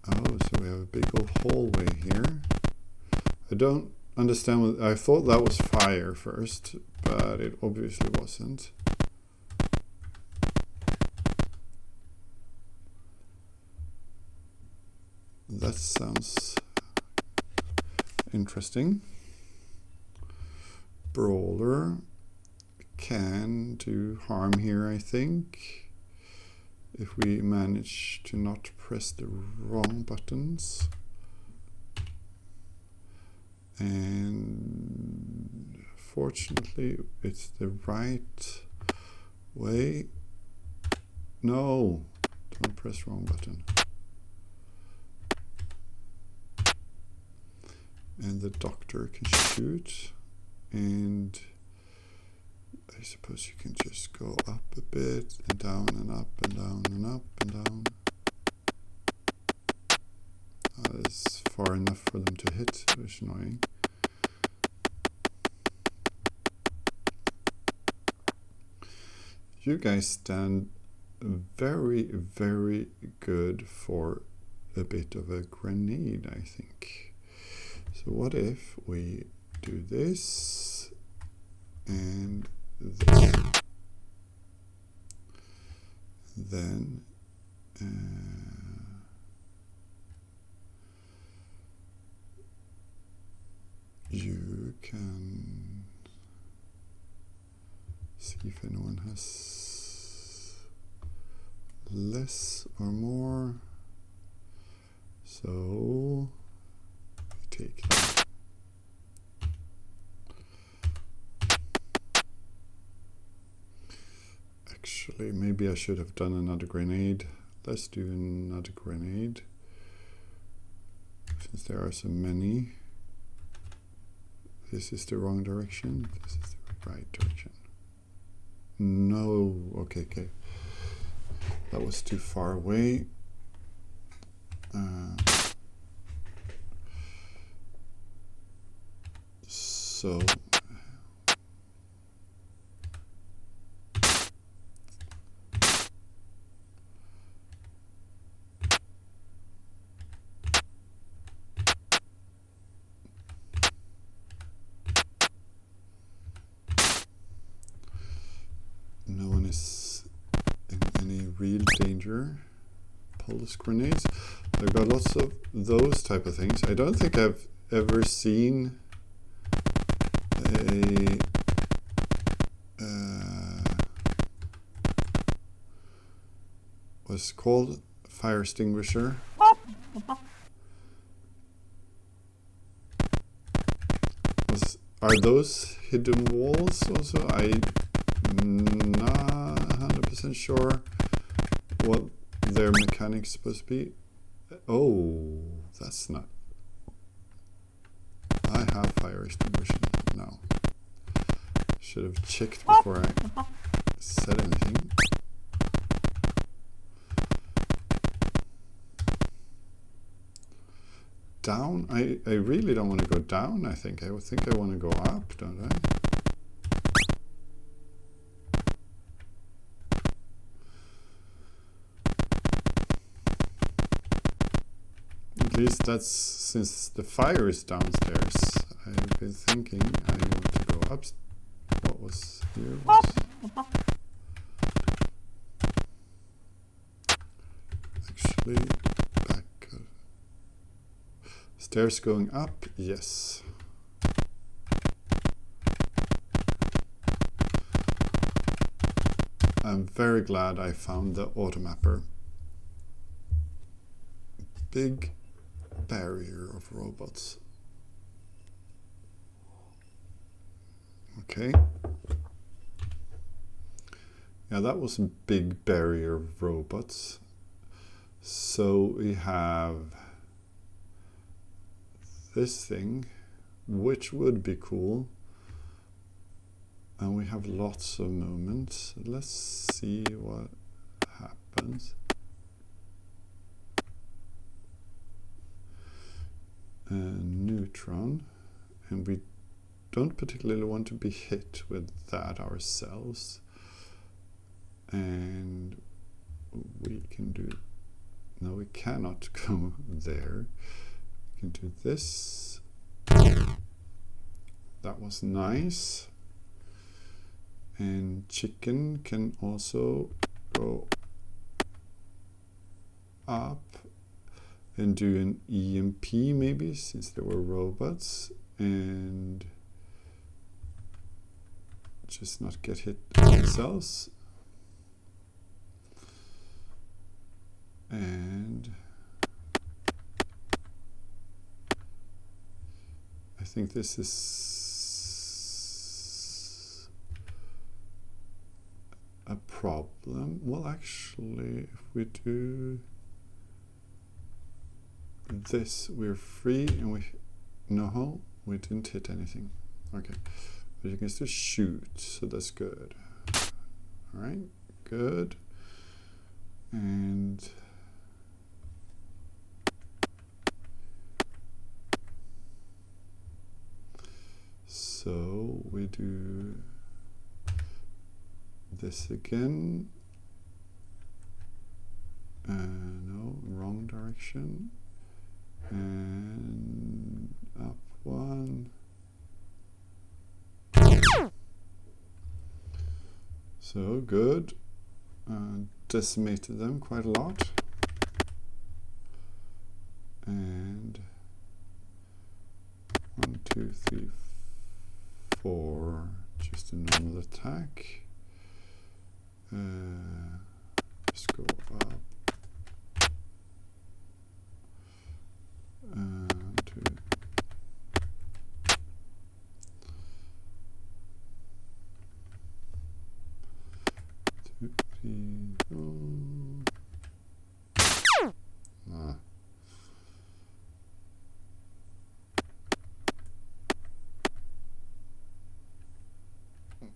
Oh, so we have a big old hallway here. I don't understand what, I thought that was fire first, but it obviously wasn't. That sounds interesting. Brawler can do harm here, I think. If we manage to not press the wrong buttons. And fortunately it's the right way. No, don't press wrong button. And the doctor can shoot, and I suppose you can just go up a bit and down and up and down and up and down. It's far enough for them to hit, which is annoying. You guys stand very, very good for a bit of a grenade, I think. So what if we do this and this? Then you can see if anyone has less or more. So take that. Actually, maybe I should have done another grenade. Let's do another grenade, since there are so many. This is the wrong direction. This is the right direction. No, okay. That was too far away. So no one is in any real danger. Pulse grenades. I've got lots of those type of things. I don't think I've ever seen a what's it called? Fire extinguisher. Are those hidden walls also? I'm not 100% sure what their mechanics supposed to be. Oh, that's not. I have fire extinguisher now. Should have checked before I said anything. Down? I really don't want to go down, I think. I would think I want to go up, don't I? At least that's, since the fire is downstairs, I've been thinking I want to go up. What was here was actually back. Stairs going up, yes. I'm very glad I found the automapper. Big barrier of robots. Okay. Yeah, that was a big barrier of robots. So we have this thing, which would be cool. And we have lots of movements. Let's see what happens. Neutron, and we don't particularly want to be hit with that ourselves. And we can do, no, we cannot go there. We can do this. That was nice. And chicken can also go up and do an EMP maybe, since there were robots, and just not get hit themselves. And I think this is a problem. Well, actually, if we do this, we're free, and we didn't hit anything. Okay, but you can still shoot, so that's good. All right, good. And so we do this again. No, wrong direction. And up 1. So good. Decimated them quite a lot. And 1, 2, 3, 4. Just a normal attack. Just go up. 2. 2, 3, go.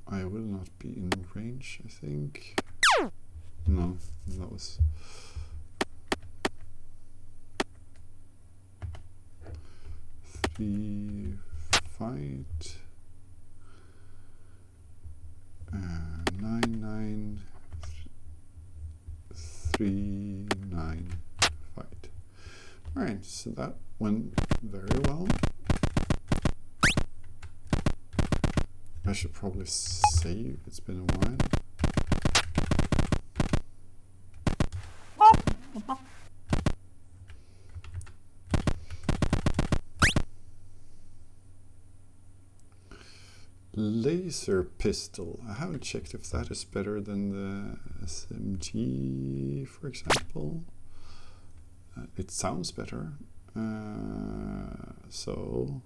I will not be in range, I think. No, that was... Three fight. 9, 9, 3, 9 fight. Alright, so that went very well. I should probably save, it's been a while. Laser pistol. I haven't checked if that is better than the SMG, for example. It sounds better. So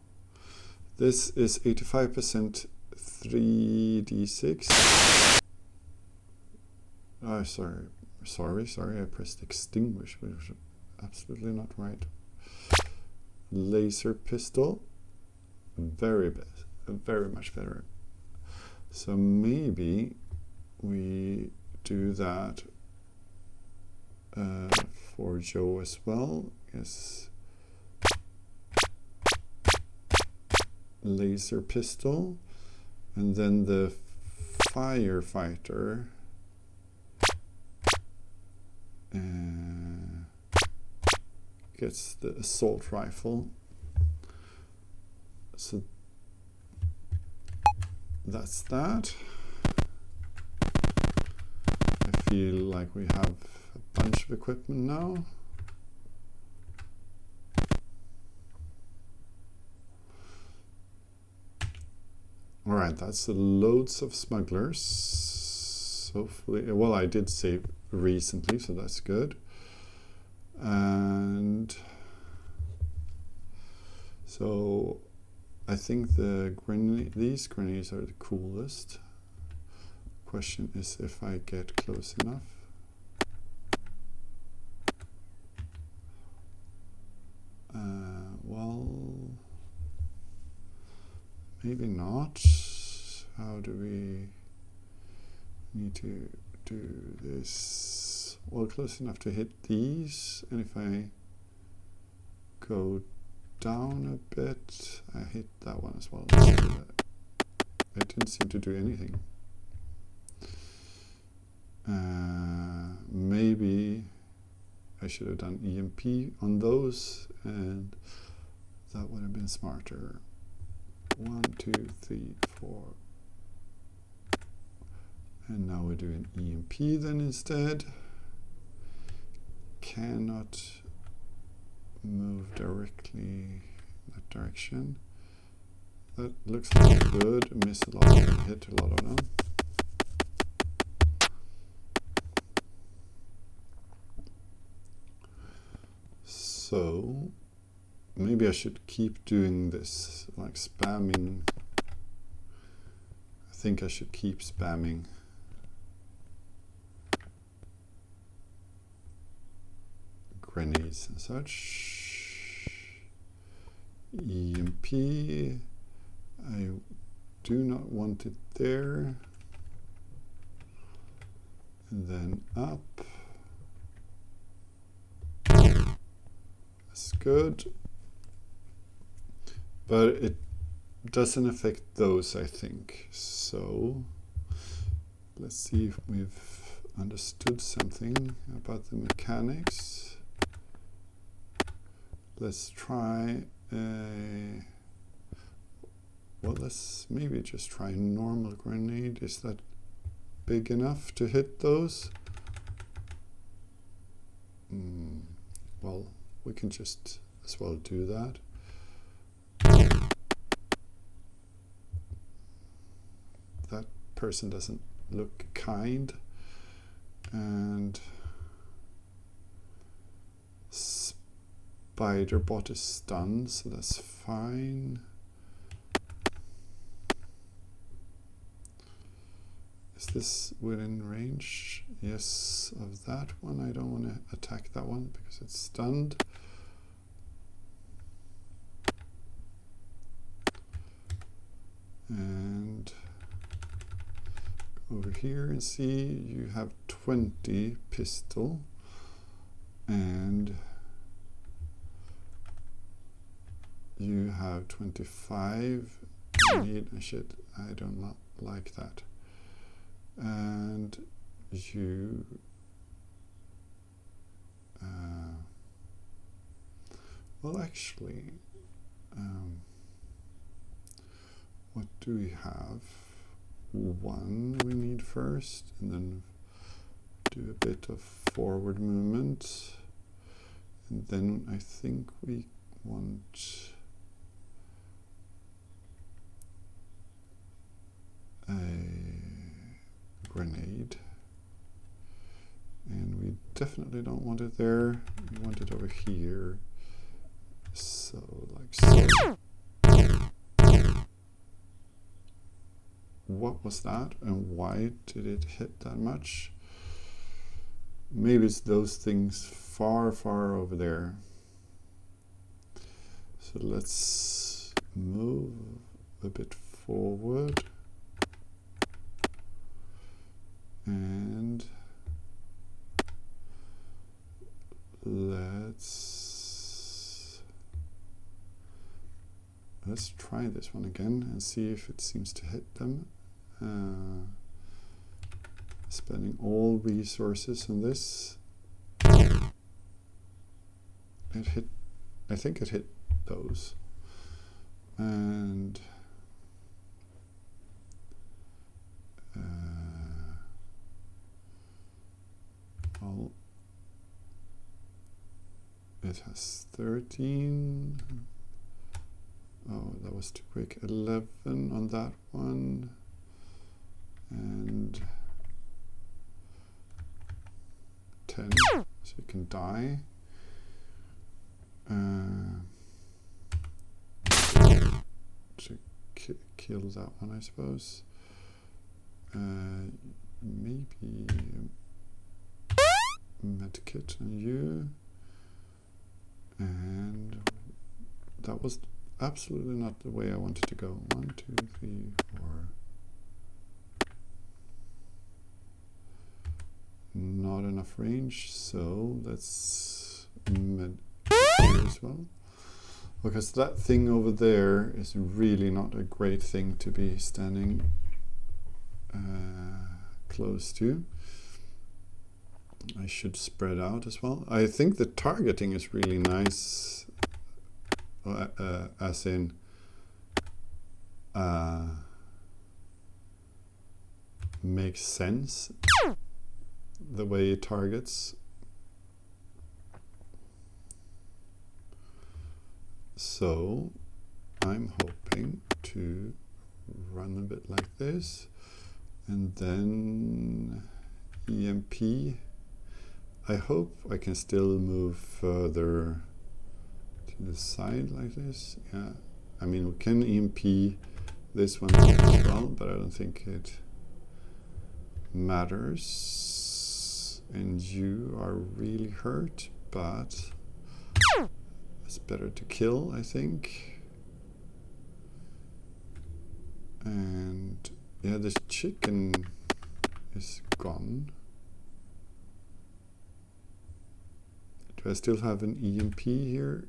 this is 85% 3d6. Oh, sorry, I pressed extinguish, which was absolutely not right. Laser pistol, very much better. So maybe we do that for Joe as well. Yes. Laser pistol, and then the firefighter gets the assault rifle. So that's that. I feel like we have a bunch of equipment now. Alright, that's loads of smugglers. Hopefully, well, I did save recently, so that's good. And so I think these grenades are the coolest. Question is if I get close enough. Well, maybe not. How do we need to do this? Well, close enough to hit these, and if I go down a bit, I hit that one as well. It didn't seem to do anything. Maybe I should have done EMP on those, and that would have been smarter. 1, 2, 3, 4. And now we're doing EMP then instead. Cannot move directly that direction. That looks like good. Miss a lot, hit a lot of them. So maybe I should keep doing this, like spamming. I think I should keep spamming. Grenades and such. EMP. I do not want it there. And then up. That's good. But it doesn't affect those, I think. So let's see if we've understood something about the mechanics. Let's try Well, let's maybe just try a normal grenade. Is that big enough to hit those? Well, we can just as well do that. That person doesn't look kind. And Spiderbot is stunned, so that's fine. Is this within range? Yes, of that one. I don't want to attack that one because it's stunned. And over here and see you have 20 pistol and you have 25. Shit, I do not like that. And you well, actually, what do we have? One we need first, and then do a bit of forward movement, and then I think we want a grenade, and we definitely don't want it there. We want it over here, so like so. What was that, and why did it hit that much? Maybe it's those things far, far over there. So let's move a bit forward. And let's try this one again and see if it seems to hit them. Spending all resources on this. It hit, I think it hit those. And well, it has 13. Oh, that was too quick. 11 on that one. And 10, so you can die. To kill that one, I suppose. Maybe medkit on you. And that was absolutely not the way I wanted to go. 1, 2, 3, 4. Not enough range, so let's med here as well. Because that thing over there is really not a great thing to be standing close to. I should spread out as well. I think the targeting is really nice, as in makes sense the way it targets. So I'm hoping to run a bit like this, and then EMP. I hope I can still move further to the side like this. Yeah, I mean we can EMP this one as well, but I don't think it matters. And you are really hurt, but it's better to kill, I think. And yeah, this chicken is gone. Do I still have an EMP here?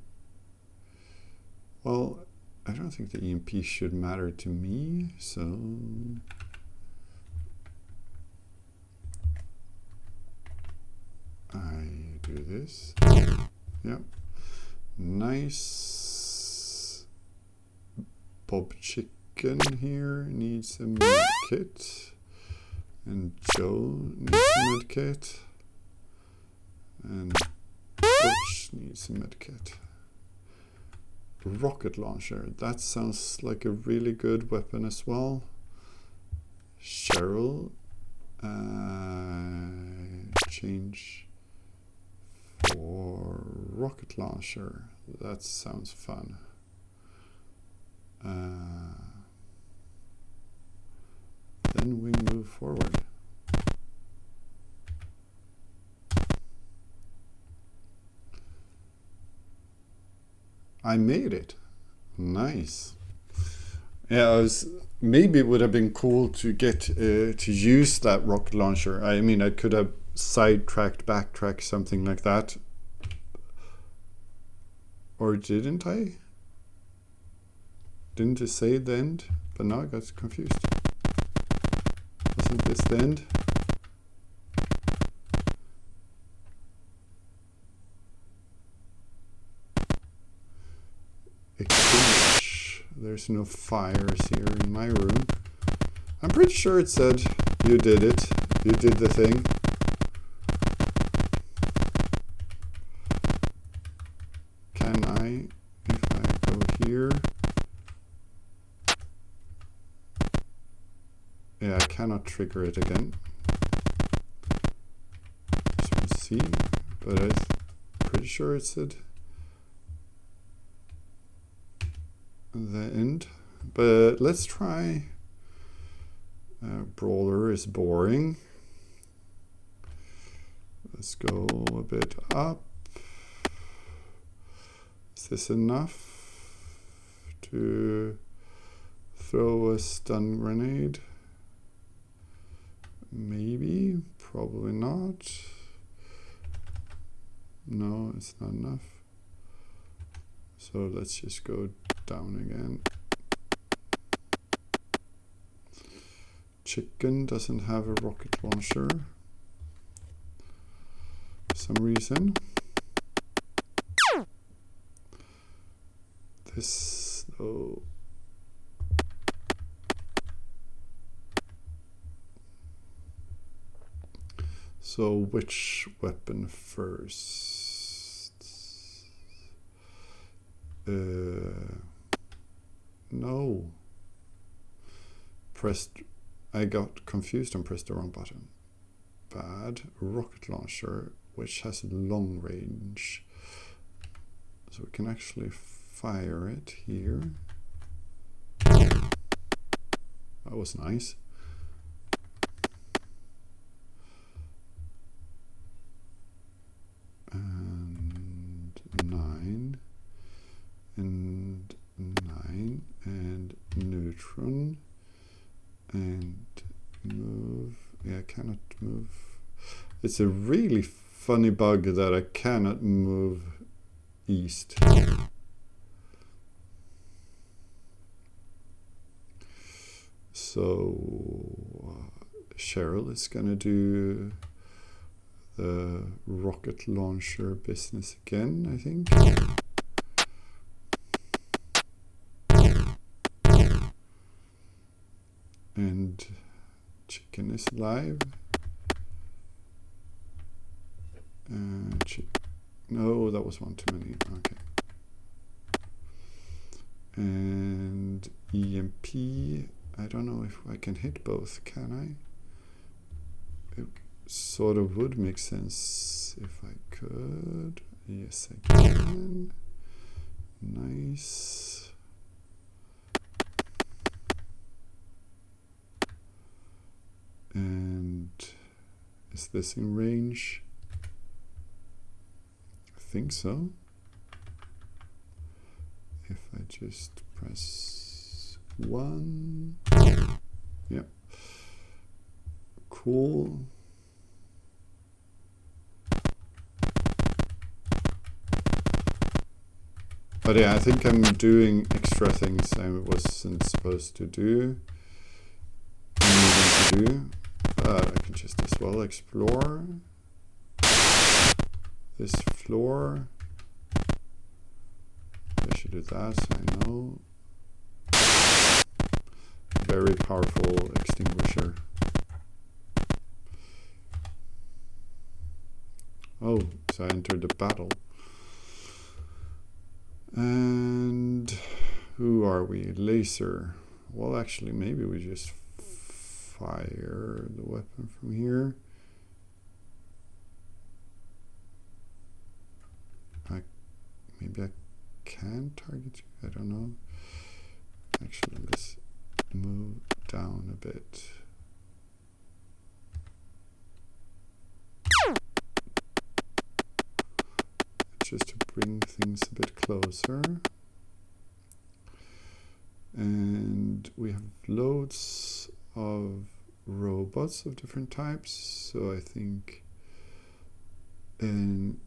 Well, I don't think the EMP should matter to me, so I do this. Yep. Nice. Bob Chicken Chicken here needs a med kit. And Joe needs a med kit. And Butch needs a med kit. Rocket launcher. That sounds like a really good weapon as well. Cheryl. Change for rocket launcher. That sounds fun. Then we move forward. I made it. Nice. Yeah, maybe it would have been cool to get to use that rocket launcher. I mean, I could have sidetracked, backtracked, something like that. Or didn't I? Didn't it say the end? But now I got confused. Wasn't this the end? Extinguish. There's no fires here in my room. I'm pretty sure it said you did it. You did the thing. Can I, if I go here? Yeah, I cannot trigger it again. Just want to see, but I'm pretty sure it said the end. But let's try. Brawler is boring. Let's go a bit up. Is this enough to throw a stun grenade? Maybe, probably not. No, it's not enough. So let's just go down again. Chicken doesn't have a rocket launcher for some reason. This though. So which weapon first? No. I got confused and pressed the wrong button. Bad. Rocket launcher, which has long range. So we can actually fire it here. That was nice. And 9 and 9 and neutron and move. Yeah, I cannot move. It's a really funny bug that I cannot move east. So Cheryl is gonna do the rocket launcher business again, I think. And chicken is alive. No, that was one too many. Okay. And EMP. I don't know if I can hit both, can I? It sort of would make sense if I could. Yes, I can. Nice. And is this in range? I think so. If I just press 1. Yeah. Cool. But yeah, I think I'm doing extra things I wasn't supposed to do. I can just as well explore this floor. I should do that, so I know. very powerful extinguisher. Oh, so I entered the battle. And who are we? Laser. Well, actually, maybe we just fire the weapon from here. Maybe I can target you. I don't know. Actually, let's move down a bit. Just to bring things a bit closer. And we have loads of robots of different types, so I think an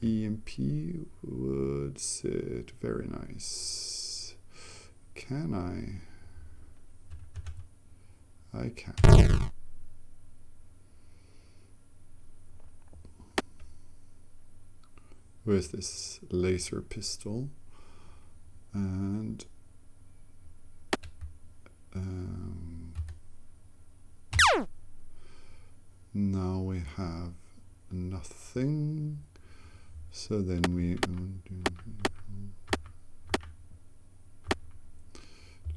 EMP would sit very nice. Can I? I can. With this laser pistol, and now we have nothing. So then we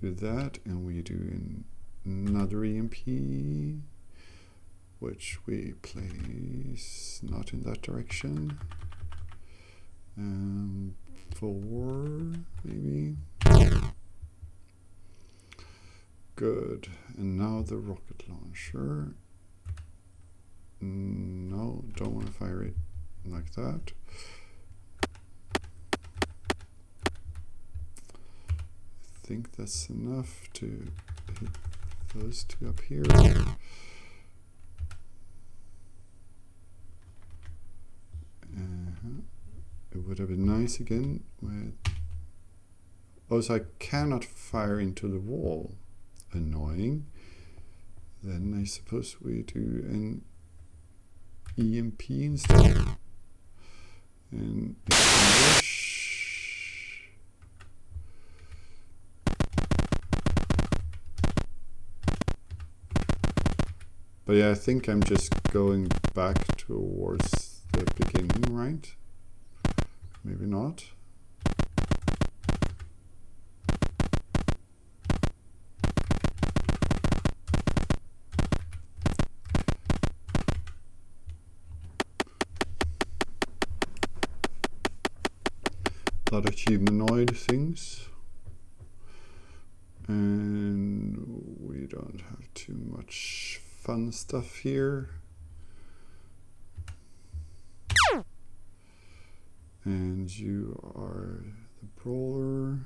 do that, and we do another EMP, which we place not in that direction. 4 maybe. Good. And now the rocket launcher. No, don't want to fire it like that. I think that's enough to hit those two up here. It would have been nice again with... Oh, so I cannot fire into the wall. Annoying. Then I suppose we do an EMP instead. And extinguish. But yeah, I think I'm just going back towards the beginning, right? Maybe not. A lot of humanoid things. And we don't have too much fun stuff here. And you are the brawler.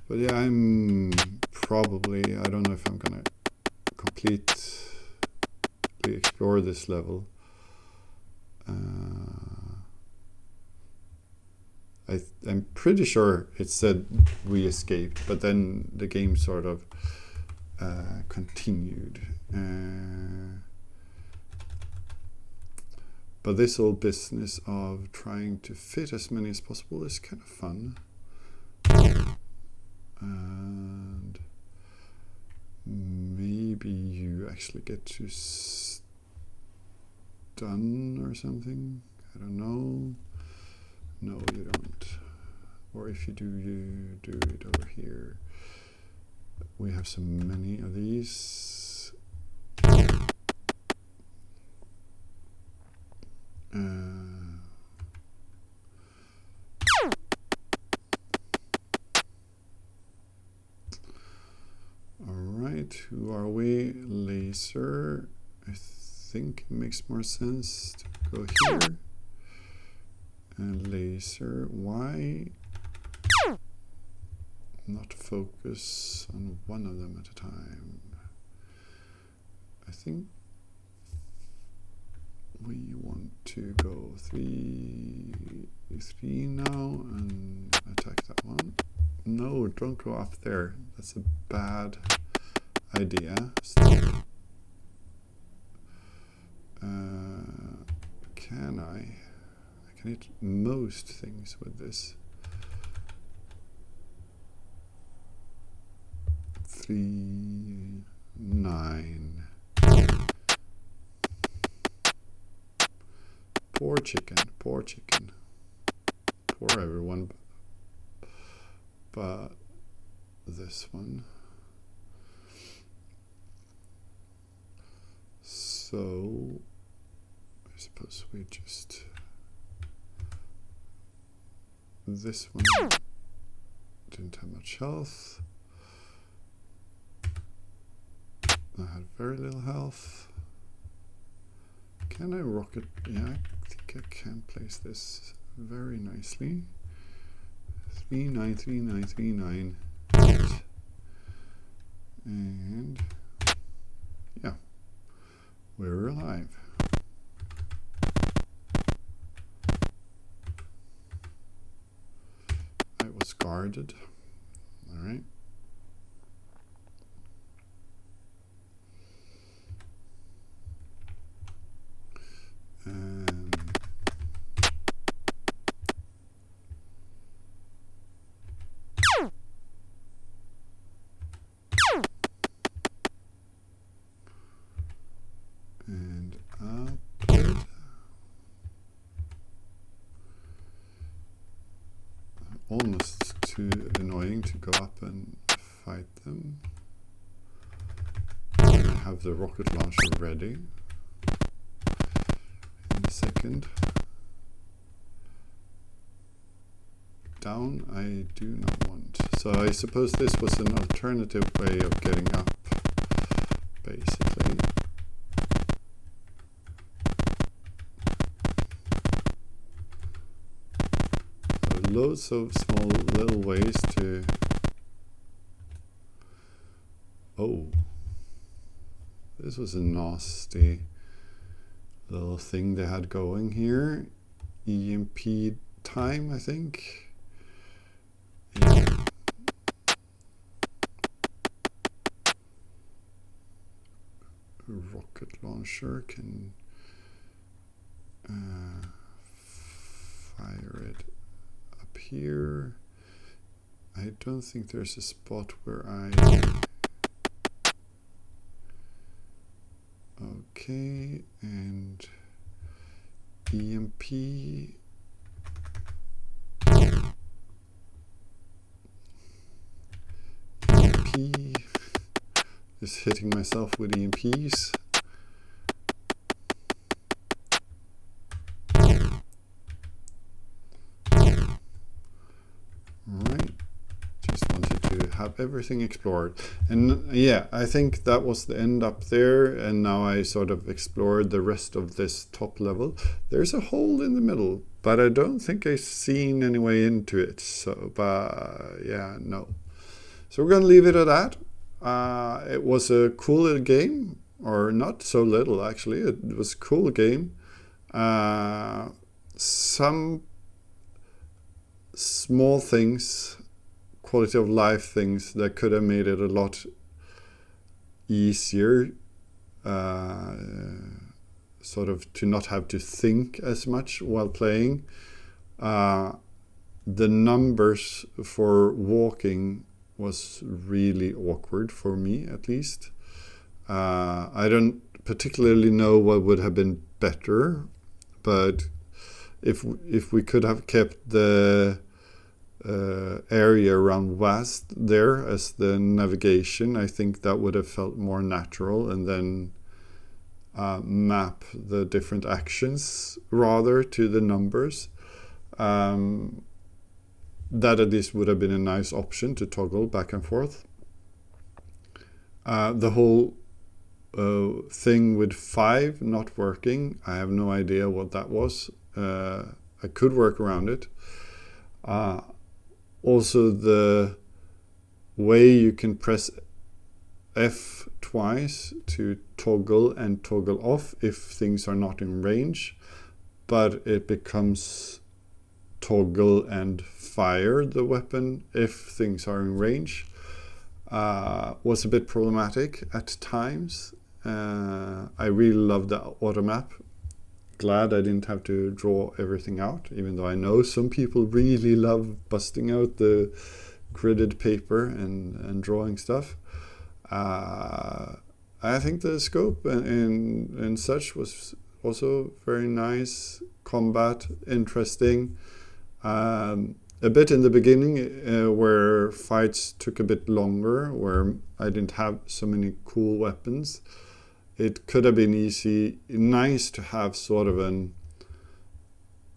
But yeah, I'm probably, I don't know if I'm gonna completely explore this level. I'm pretty sure it said we escaped, but then the game sort of continued. But this whole business of trying to fit as many as possible is kind of fun. And maybe you actually get to stun or something. I don't know. No, you don't. Or if you do, you do it over here. We have so many of these. Alright, who are we? Laser. I think it makes more sense to go here. And laser. Why not focus on one of them at a time? I think we want to go 3 now and attack that one. No, don't go up there. That's a bad idea. Stop. Can I? I can hit most things with this. 3, 9. Poor chicken, poor chicken. Poor everyone. But this one. So I suppose we just, this one didn't have much health. I had very little health. Can I rocket? Yeah, I think I can place this very nicely. 3, 9, 3, 9, 3, 9. And yeah, we're alive. I was guarded. All right. And up. Almost too annoying to go up and fight them. And I have the rocket launcher ready. In a second. Down I do not want. So I suppose this was an alternative way of getting up, basically. So loads of small little ways to... Oh. This was a nasty little thing they had going here. EMP time, I think. Yeah. Rocket launcher can fire it up here. I don't think there's a spot where I... Okay, and EMP. EMP. Just hitting myself with EMPs. Right. Just wanted to have everything explored. And yeah, I think that was the end up there, and now I sort of explored the rest of this top level. There's a hole in the middle, but I don't think I've seen any way into it. So, but yeah, no. So we're gonna leave it at that. It was a cool little game, or not so little actually. It was a cool game. Some small things, quality of life things that could have made it a lot easier, sort of to not have to think as much while playing. The numbers for walking was really awkward for me, at least. I don't particularly know what would have been better, but if we could have kept the area around West there as the navigation, I think that would have felt more natural, and then map the different actions rather to the numbers. That at least would have been a nice option to toggle back and forth. The whole thing with 5 not working, I have no idea what that was. I could work around it. Also, the way you can press F twice to toggle and toggle off if things are not in range, but it becomes toggle and fire the weapon if things are in range, was a bit problematic at times. I really love the auto map. Glad I didn't have to draw everything out, even though I know some people really love busting out the gridded paper and drawing stuff. I think the scope and such was also very nice. Combat, interesting. A bit in the beginning where fights took a bit longer, where I didn't have so many cool weapons. It could have been nice to have sort of an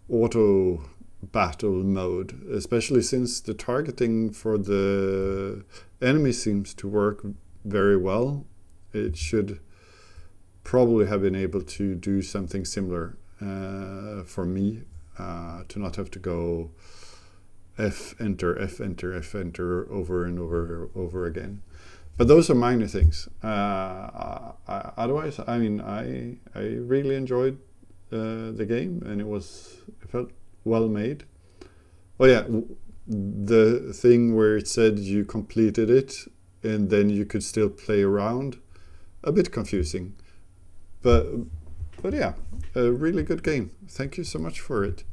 auto battle mode, especially since the targeting for the enemy seems to work very well. It should probably have been able to do something similar for me, to not have to go F enter over and over again. But those are minor things. Otherwise, I mean, I really enjoyed the game, and it felt well made. Oh yeah, the thing where it said you completed it and then you could still play around, a bit confusing. But yeah, a really good game. Thank you so much for it.